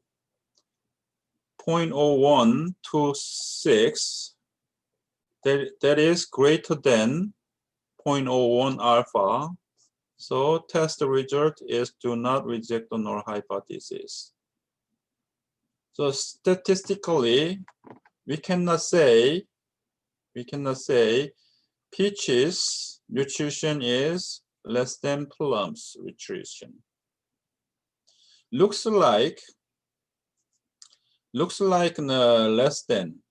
0.0126, that is greater than 0.01 alpha. So test result is do not reject the null hypothesis. So statistically, we cannot say peaches nutrition is less than plums nutrition. Looks like less than.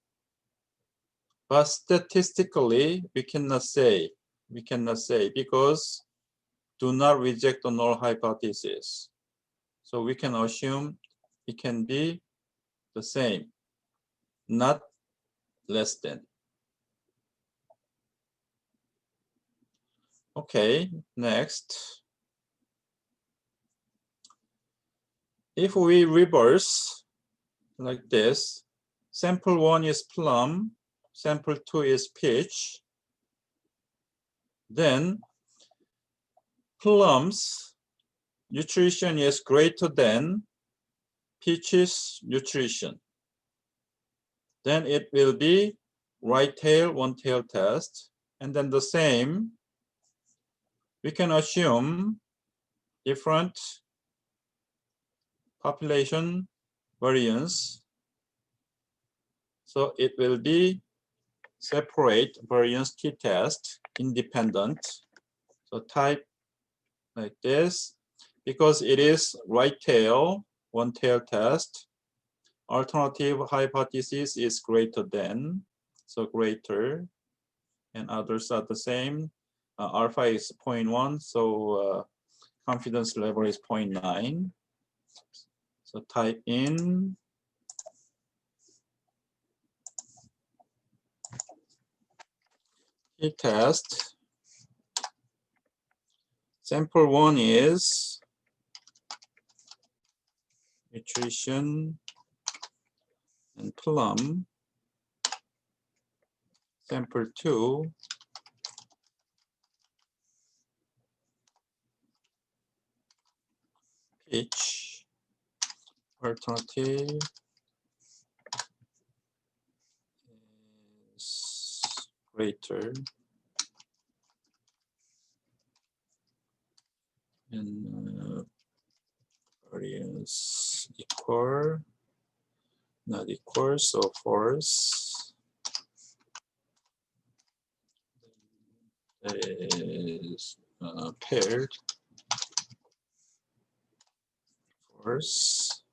But statistically, we cannot say because do not reject the null hypothesis. So we can assume it can be the same, not less than. Okay, next. If we reverse like this, sample 1 is plum, sample 2 is peach, then plum's nutrition is greater than peach's nutrition. Then it will be right tail, one tail test. And then the same, we can assume different population variance. So it will be separate variance t-test, independent. So type like this, because it is right tail, one tail test. Alternative hypothesis is greater than, so greater, and others are the same. Alpha is 0.1, so confidence level is 0.9. So type in t-test. Sample 1 is nutrition and plum. Sample 2 peach. Alternative is greater, and variance equal, not equal, so false. Is paired, false.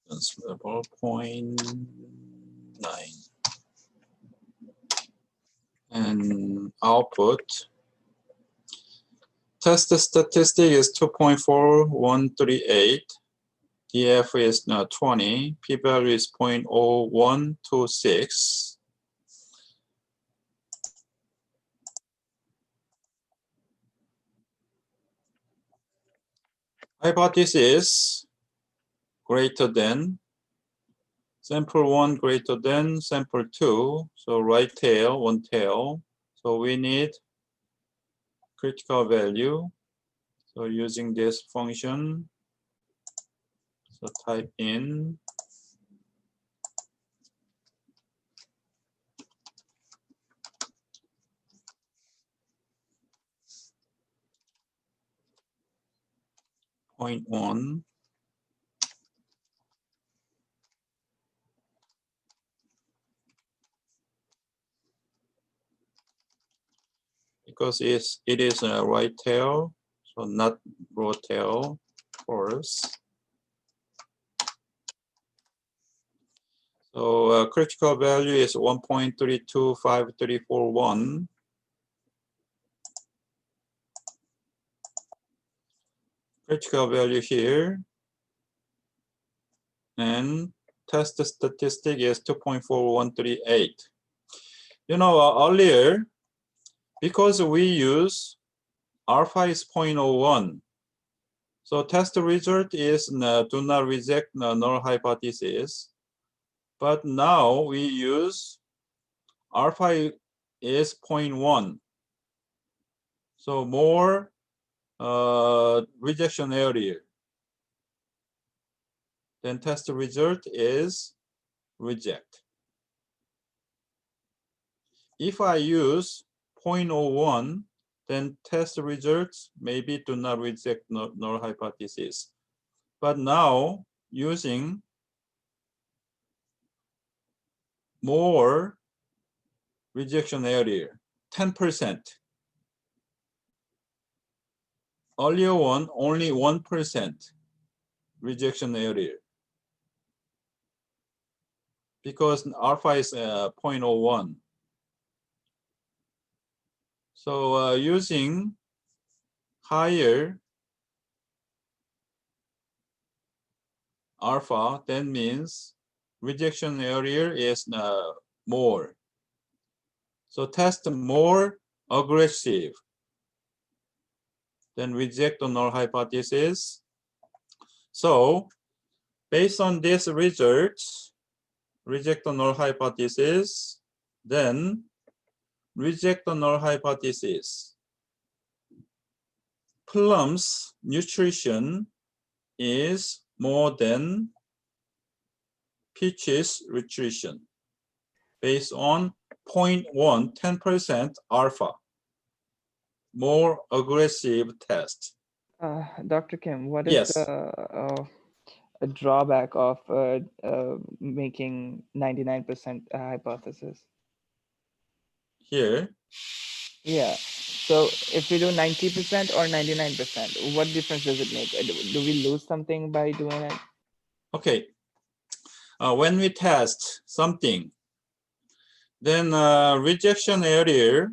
Confidence level 0.9. And output. Test statistic is 2.4138. DF is 20. P-value is 0.0126. Hypothesis greater than. Sample 1 greater than sample 2. So right tail, one tail. So we need critical value. So using this function, so type in point 1. Because it is a right tail, so not raw tail, course. So critical value is 1.325341. Critical value here. And test statistic is 2.4138. You know, earlier, because we use alpha is 0.01, so test result is do not reject the null hypothesis. But now we use alpha is 0.1. So more rejection area. Then test result is reject. If I use 0.01, then test results maybe do not reject null hypothesis. But now using more rejection area, 10%. Earlier one, only 1%. rejection area. Because alpha is 0.01. So using higher alpha, that means rejection area is more. So test more aggressive. Then reject the null hypothesis. So based on this result, reject the null hypothesis, then reject the null hypothesis. Plum's nutrition is more than Peach's nutrition based on 0.1, 10% alpha, more aggressive test. Dr. Kim, what is Yes. a drawback of making 99% hypothesis? Here. Yeah. So if we do 90% or 99%, what difference does it make? Do we lose something by doing it? Okay. When we test something, then rejection area,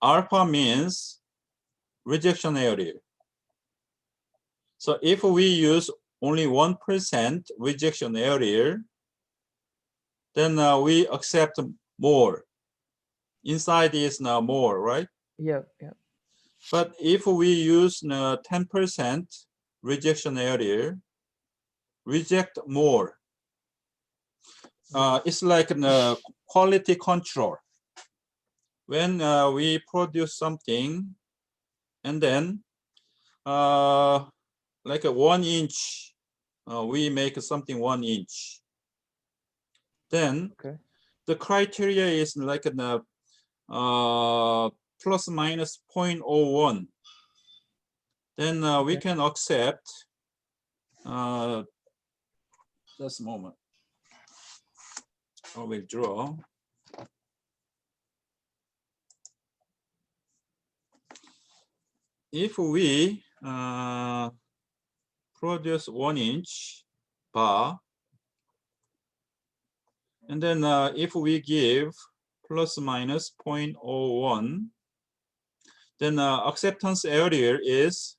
alpha means rejection area. So if we use only 1% rejection area, then we accept more. Inside is now more, right? Yeah, yeah. But if we use 10% rejection area, reject more. It's like a quality control. When we produce something, and then like a 1 inch, we make something 1 inch. Then the criteria is like a plus minus 0.01. Then we can accept. Just a moment. I will draw. If we produce 1 inch bar, and then if we give plus minus 0.01, then acceptance area is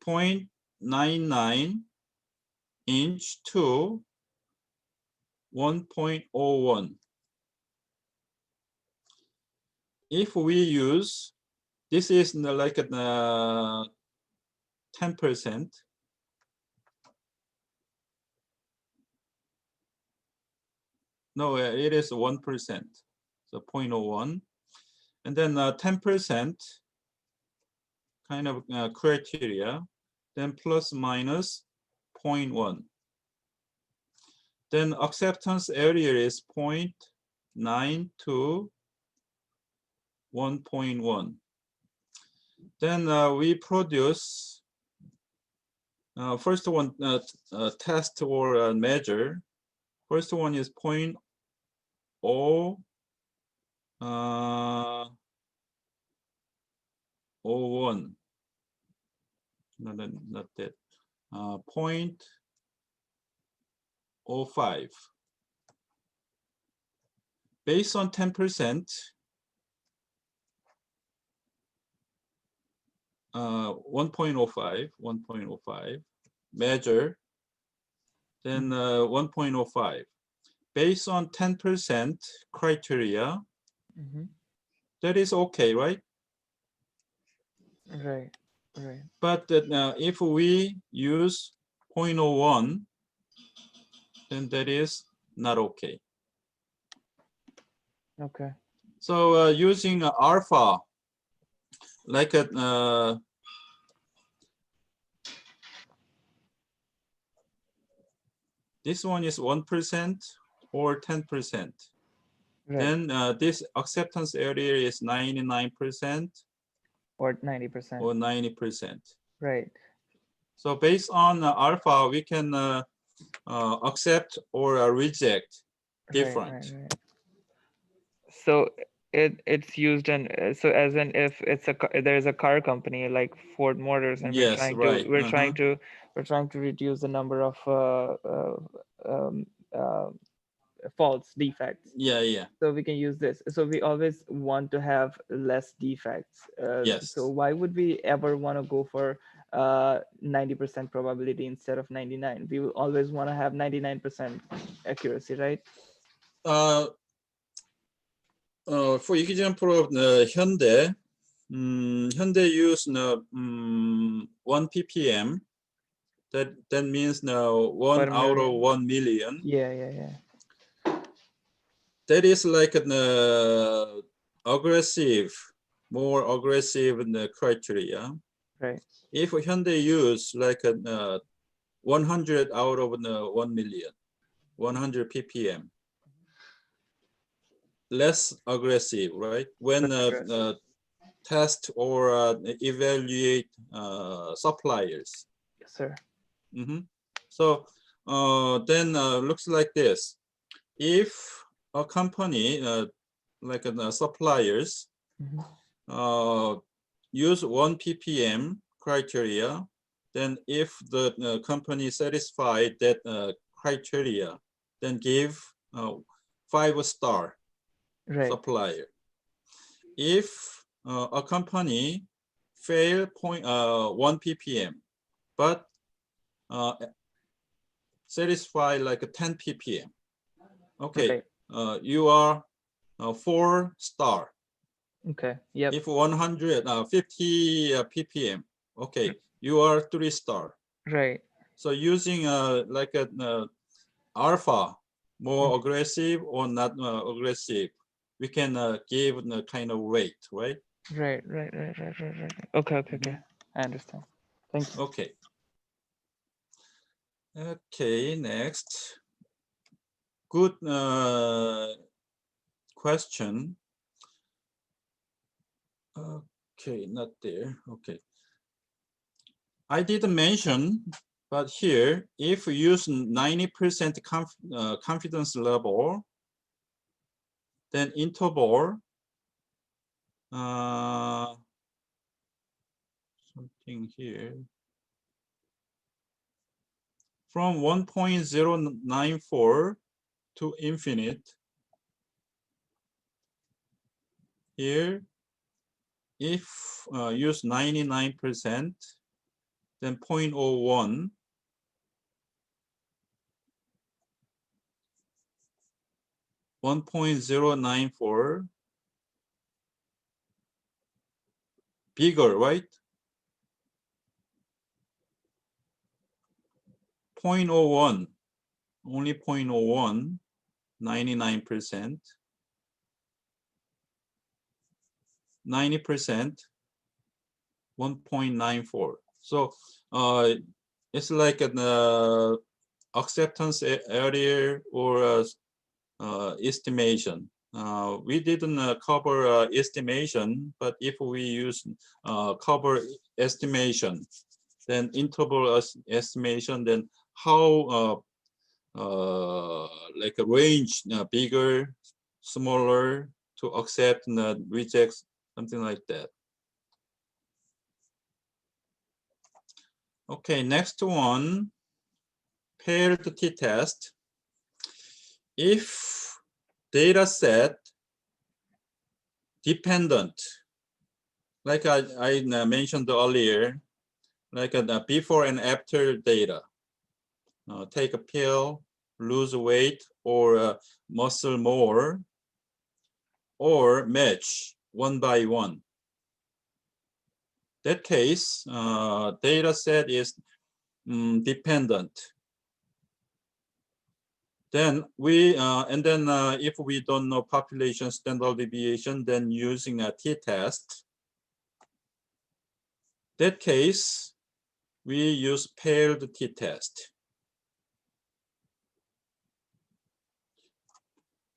0.99 inch to 1.01. If we use, this is like 10%. No, it is 1%, so 0.01. And then 10% kind of criteria, then plus minus 0.1. Then acceptance area is 0.9 to 1.1. Then we produce first one test or measure. First one is 0.01. Not that. 0.05. Based on 10%, 1.05 measure, then 1.05. Based on 10% criteria, that is okay, right? Right, right. But if we use 0.01, then that is not okay. Okay. So using alpha, like a this one is 1% or 10%. Right. Then this acceptance area is 99% or 90%. or 90%. Right. So based on alpha, we can accept or reject different. Right. So It's used in so as in if there's a car company like Ford Motors, and Yes, right. we're trying to reduce the number of um, uh, faults, defects. Yeah, yeah. So we can use this. So we always want to have less defects. So Yes. why would we ever want to go for 90% probability instead of 99? We will always want to have 99% accuracy, right? Uh, for example, Hyundai, Hyundai use 1 ppm. That means now 1 Per out of million. 1 million. Yeah, yeah, yeah. That is like an aggressive, more aggressive criteria. Right. If Hyundai use like a 100 out of 1 million, 100 ppm, less aggressive, right? When Less aggressive. test or evaluate suppliers. Yes, sir. So then looks like this. If a company like suppliers use 1 ppm criteria, then if the company satisfied that criteria, then give 5-star Right. supplier. If a company fail 1 ppm, but satisfy like a 10 ppm, okay, Right. you are 4-star. Okay. Yep. If 150 ppm, okay, you are 3-star. Right. So using like a alpha, more Mhm. aggressive or not aggressive, we can give a kind of rate, right? Right. Right. Right. Right. Right. Right. Okay. Okay. Okay. I understand. Thank you. Okay. Okay, next. Good question. Okay, not there. Okay. I didn't mention, but here, if we use 90% confidence level, then interval, something here, from 1.094 to infinite. Here, if use 99%, then 0.01. 1.094, bigger, right? 0.01, only 0.01, 99%. 90%, 1.94. So it's like an acceptance area or estimation. We didn't cover estimation, but if we use cover estimation, then interval estimation, then how like a range bigger, smaller to accept and reject, something like that. Okay, next one, paired t-test. If data set dependent, like I mentioned earlier, like the before and after data, take a pill, lose weight, or muscle more, or match one by one. That case, data set is dependent. Then we, and then if we don't know population standard deviation, then using a t-test. That case, we use paired t-test.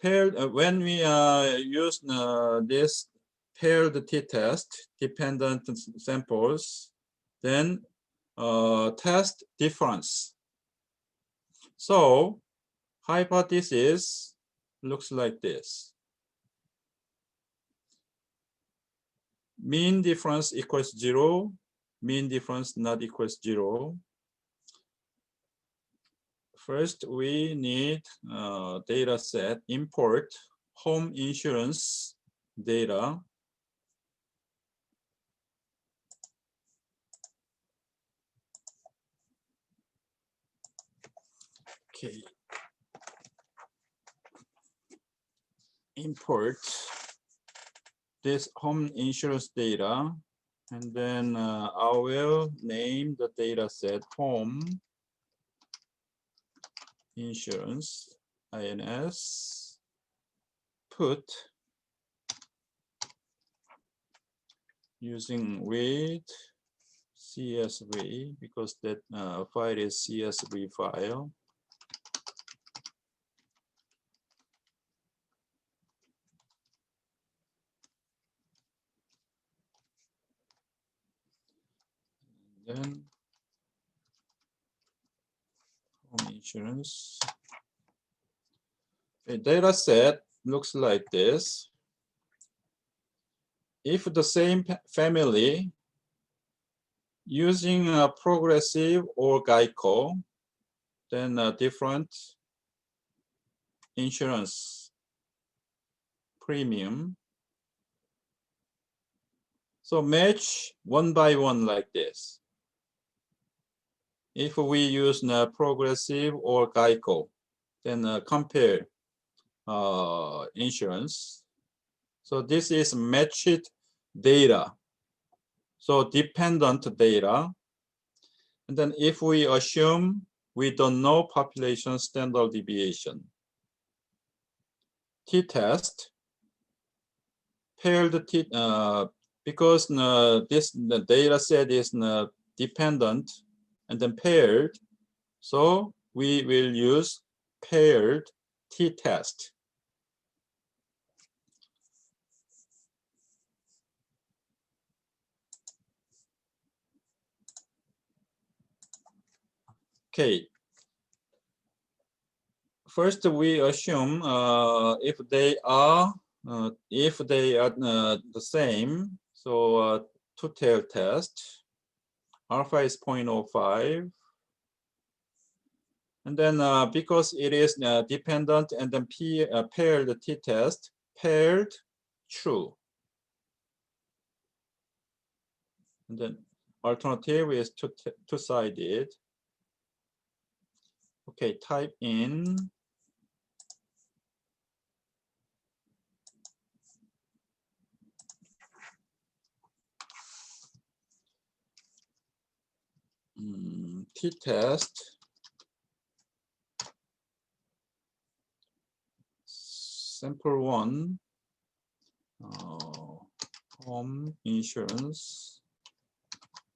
Paired, when we use this paired t-test, dependent samples, then test difference. So hypothesis looks like this. mean difference equals 0, mean difference not equals 0. First, we need data set, import home insurance data. Okay. Import this home insurance data, and then I will name the data set home insurance ins put using read CSV because that file is CSV file. Then home insurance. The data set looks like this. If the same family using a Progressive or Geico, then a different insurance premium. So match one by one like this. If we use Progressive or Geico, then compare insurance. So this is matched data. So dependent data. And then if we assume we don't know population standard deviation, t-test, paired t, because the data set is dependent and then paired, so we will use paired t-test. Okay. First, we assume if they are the same, so two-tail test, alpha is 0.05. And then because it is dependent and then paired t-test, paired true. And then alternative is two-sided. Okay, type in t-test sample 1 home insurance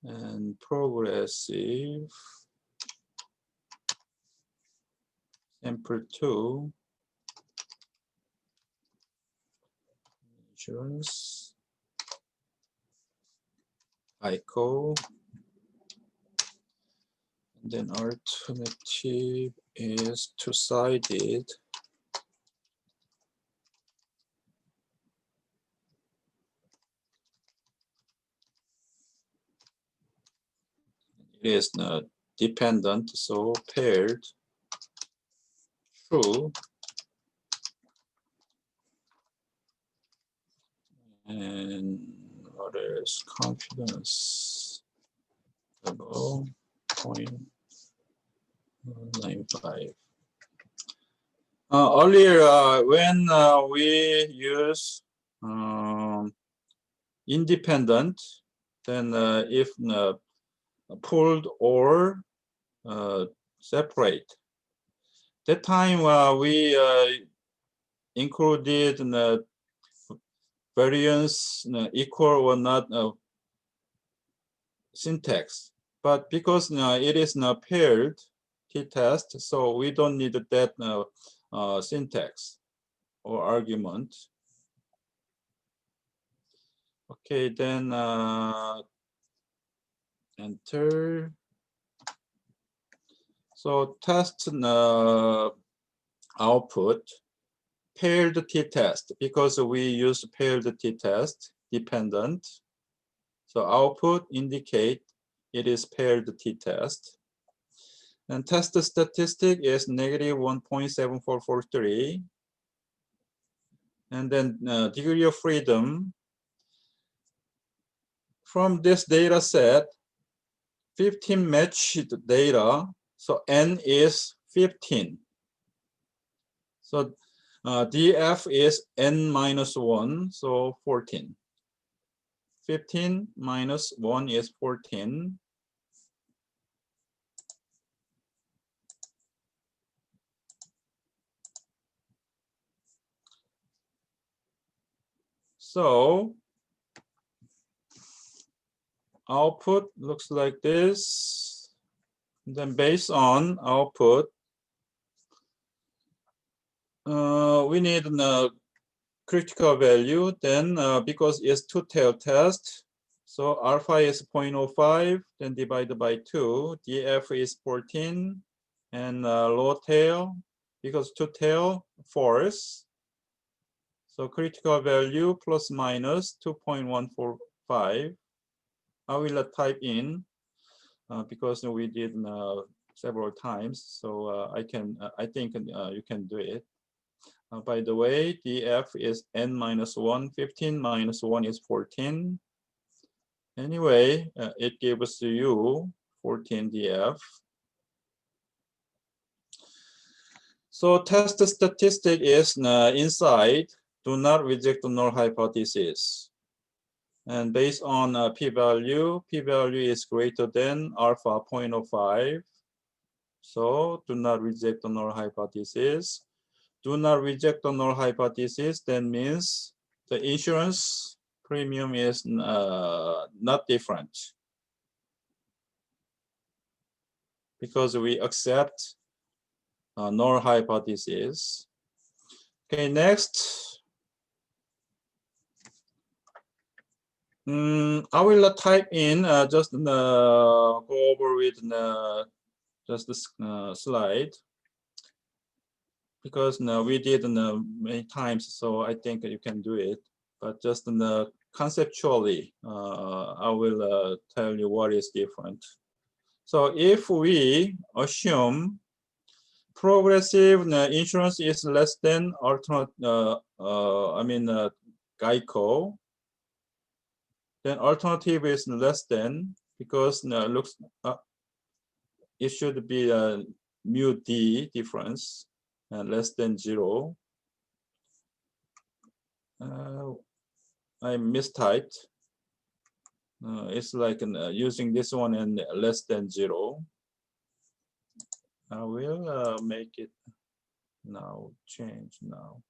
and Progressive sample 2 insurance Geico. And then alternative is two-sided. It is not dependent, so paired true. And what is confidence level 0.95. Earlier, when we use independent, then if pooled or separate, that time we included variance equal or not syntax, but because it is paired t-test, so we don't need that syntax or argument. Okay, then enter. So test output paired t-test because we use paired t-test dependent. So output indicate it is paired t-test. And test statistic is negative 1.7443. And then degree of freedom. From this data set, 15 matched data, so N is 15. So DF is N minus 1, so 14. 15 minus 1 is 14. So output looks like this. Then based on output, we need a critical value. Then because it's two-tailed test, so alpha is 0.05, then divided by 2. DF is 14, and low tail, because two-tail, false. So critical value plus minus 2.145. I will type in because we did several times, so I think you can do it. By the way, DF is N minus 1, 15 minus 1 is 14. Anyway, it gives you 14 DF. So test statistic is inside, do not reject the null hypothesis. And based on p-value is greater than alpha 0.05. So do not reject the null hypothesis. Do not reject the null hypothesis, that means the insurance premium is not different, because we accept null hypothesis. Okay, next. I will type in just go over with just this slide, because we did many times, so I think you can do it. But just conceptually, I will tell you what is different. So if we assume progressive insurance is less than alternate, GEICO, then alternative is less than, because looks it should be a mu d difference less than 0. I mistyped. It's like using this one and less than 0. I will make it now, change now.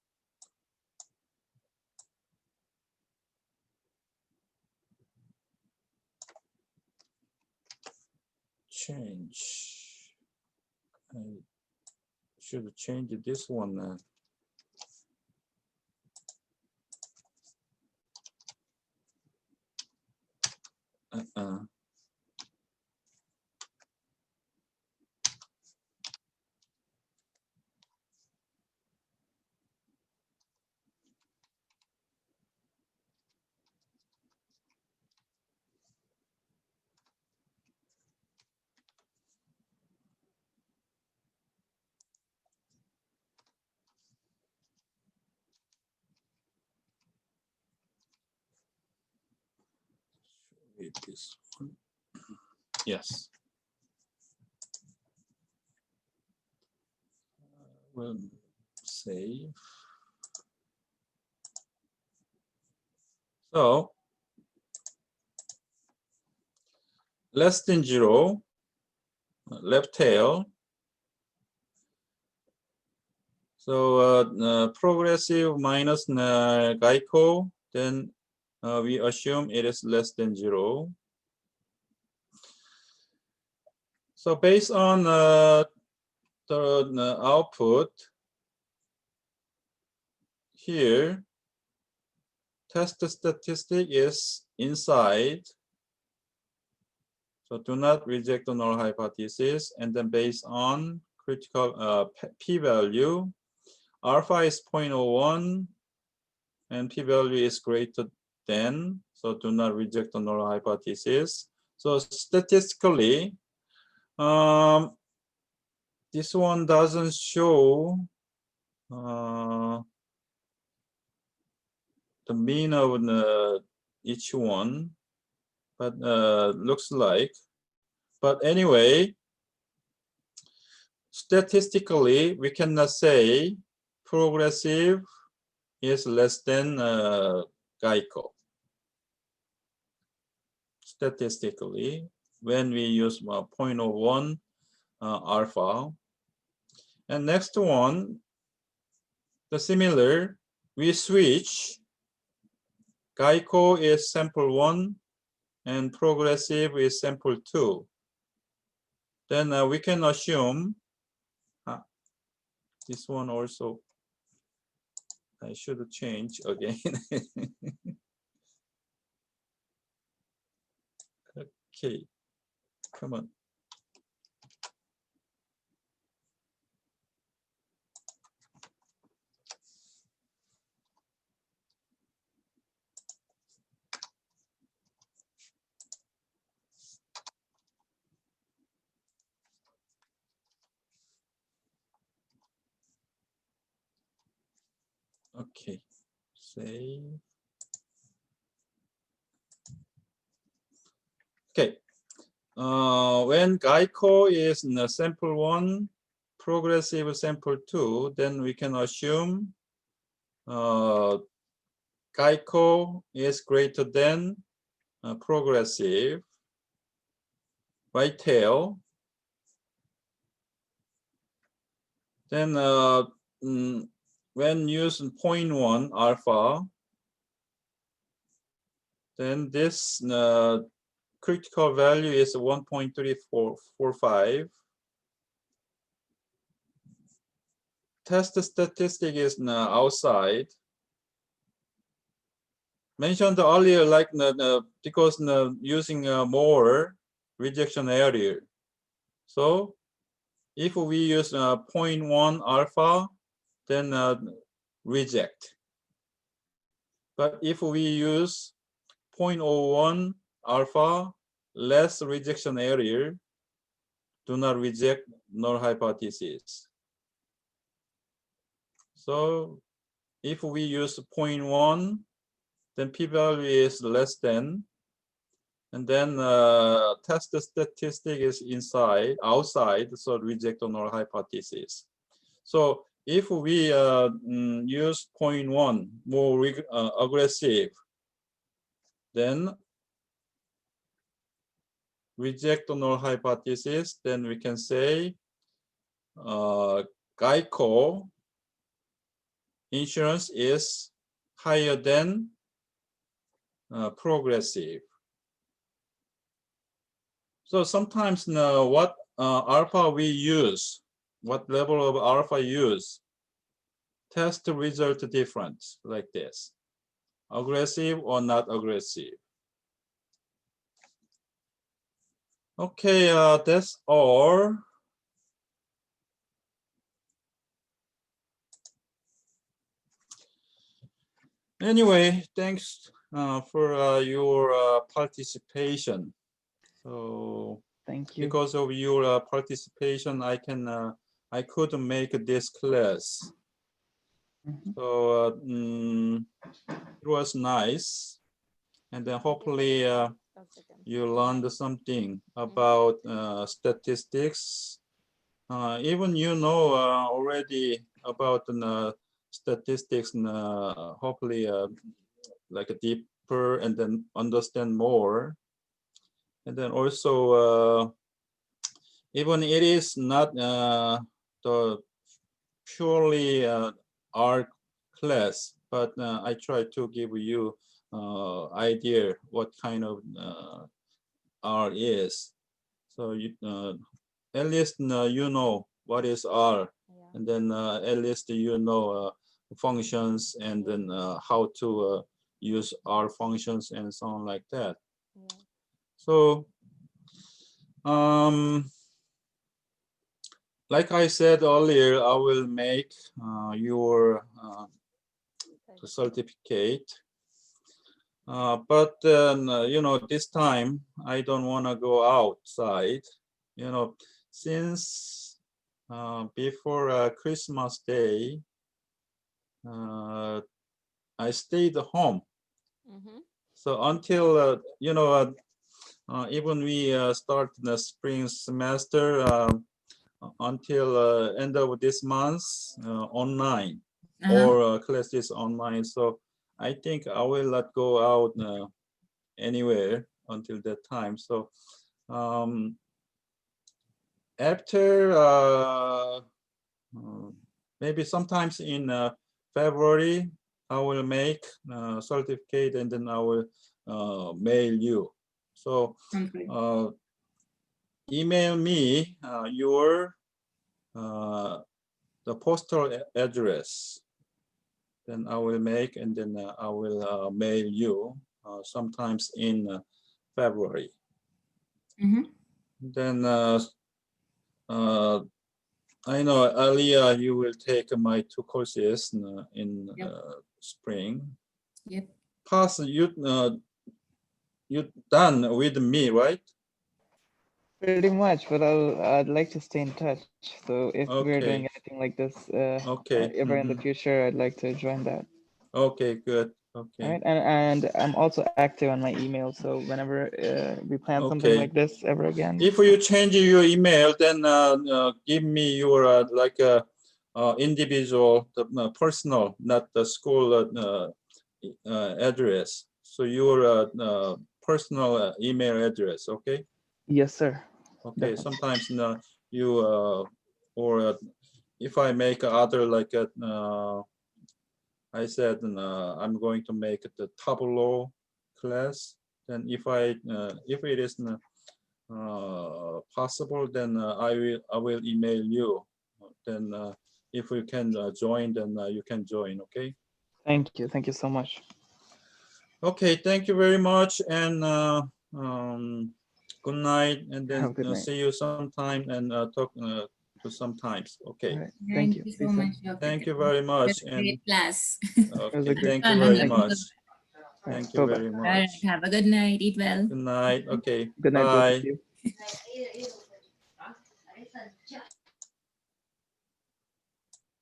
Change. I should change this one. This one. Yes. We'll save. So less than 0, left tail. So progressive minus GEICO, then we assume it is less than 0. So based on the output here, test statistic is inside. So do not reject the null hypothesis. And then based on critical p-value, alpha is 0.01 and p-value is greater than. So do not reject the null hypothesis. So statistically, this one doesn't show the mean of each one, but looks like. But anyway, statistically, we cannot say progressive is less than Geico. Statistically, when we use 0.01 alpha. And next one, the similar, we switch. Geico is sample 1 and progressive is sample 2. Then we can assume this one also, I should change again. Okay, come on. Okay, save. Okay, when Geico is in sample 1, progressive sample 2, then we can assume Geico is greater than progressive, right tail. Then when using 0.1 alpha, then this critical value is 1.3445. Test statistic is outside. Mentioned earlier, like because using more rejection area. So if we use 0.1 alpha, then reject. But if we use 0.01 alpha, less rejection area, do not reject null hypothesis. So if we use 0.1, then p-value is less than, and then test statistic is outside, so reject the null hypothesis. So if we use 0.1 more aggressive, then reject the null hypothesis, then we can say Geico insurance is higher than progressive. So sometimes what alpha we use, what level of alpha use, test result different like this. Aggressive or not aggressive. Okay, that's all. Anyway, thanks for your participation. So Thank you. because of your participation, I could make this class. Mm-hmm. So it was nice, and then hopefully you learned something about statistics. Even you know already about statistics, hopefully like deeper, and then understand more. And then also even it is not the purely art class, but I try to give you idea what kind of R is. So you at least you know what is R, and then at least you know functions, and then how to use R functions and so on like that. So like I said earlier, I will make your certificate. But you know, this time I don't want to go outside. You know, since before Christmas Day, I stayed home. So until you know, even we start the spring semester until end of this month, online or classes online. So I think I will not go out anywhere until that time. So after maybe sometimes in February, I will make certificate and then I will mail you. So email me your the postal address. Then I will make and then I will mail you sometimes in February. Then I know earlier you will take my 2 courses in spring. Yep. Pass you done with me, right? Pretty much, but I'd like to stay in touch. So if we're doing Okay. anything like this Okay. ever in the future, I'd like to join that. Okay, good. All Okay. right, and I'm also active on my email. So whenever we plan something Okay. like this ever again, If you change your email, then give me your like individual, personal, not the school address. So your personal email address, okay? yes, sir. Okay. Definitely. Sometimes you or if I make other like I said I'm going to make the Tableau class. Then if it is possible, then I will email you. Then if you can join, then you can join. Okay. Thank you. Thank you so much. Okay. Thank you very much, and good night. And then Have a good night. see you sometime and talk to sometimes. Okay. All right. Thank Thank you. you so Be safe. much, Dr. Thank you Tim. very It much. was a great class. It was Okay. a great Thank you class. very Thank you. much. All right, Thank you bye-bye. very All right. much. Have a good night. Eat well. Good night. Okay. Good night, both of Bye. you.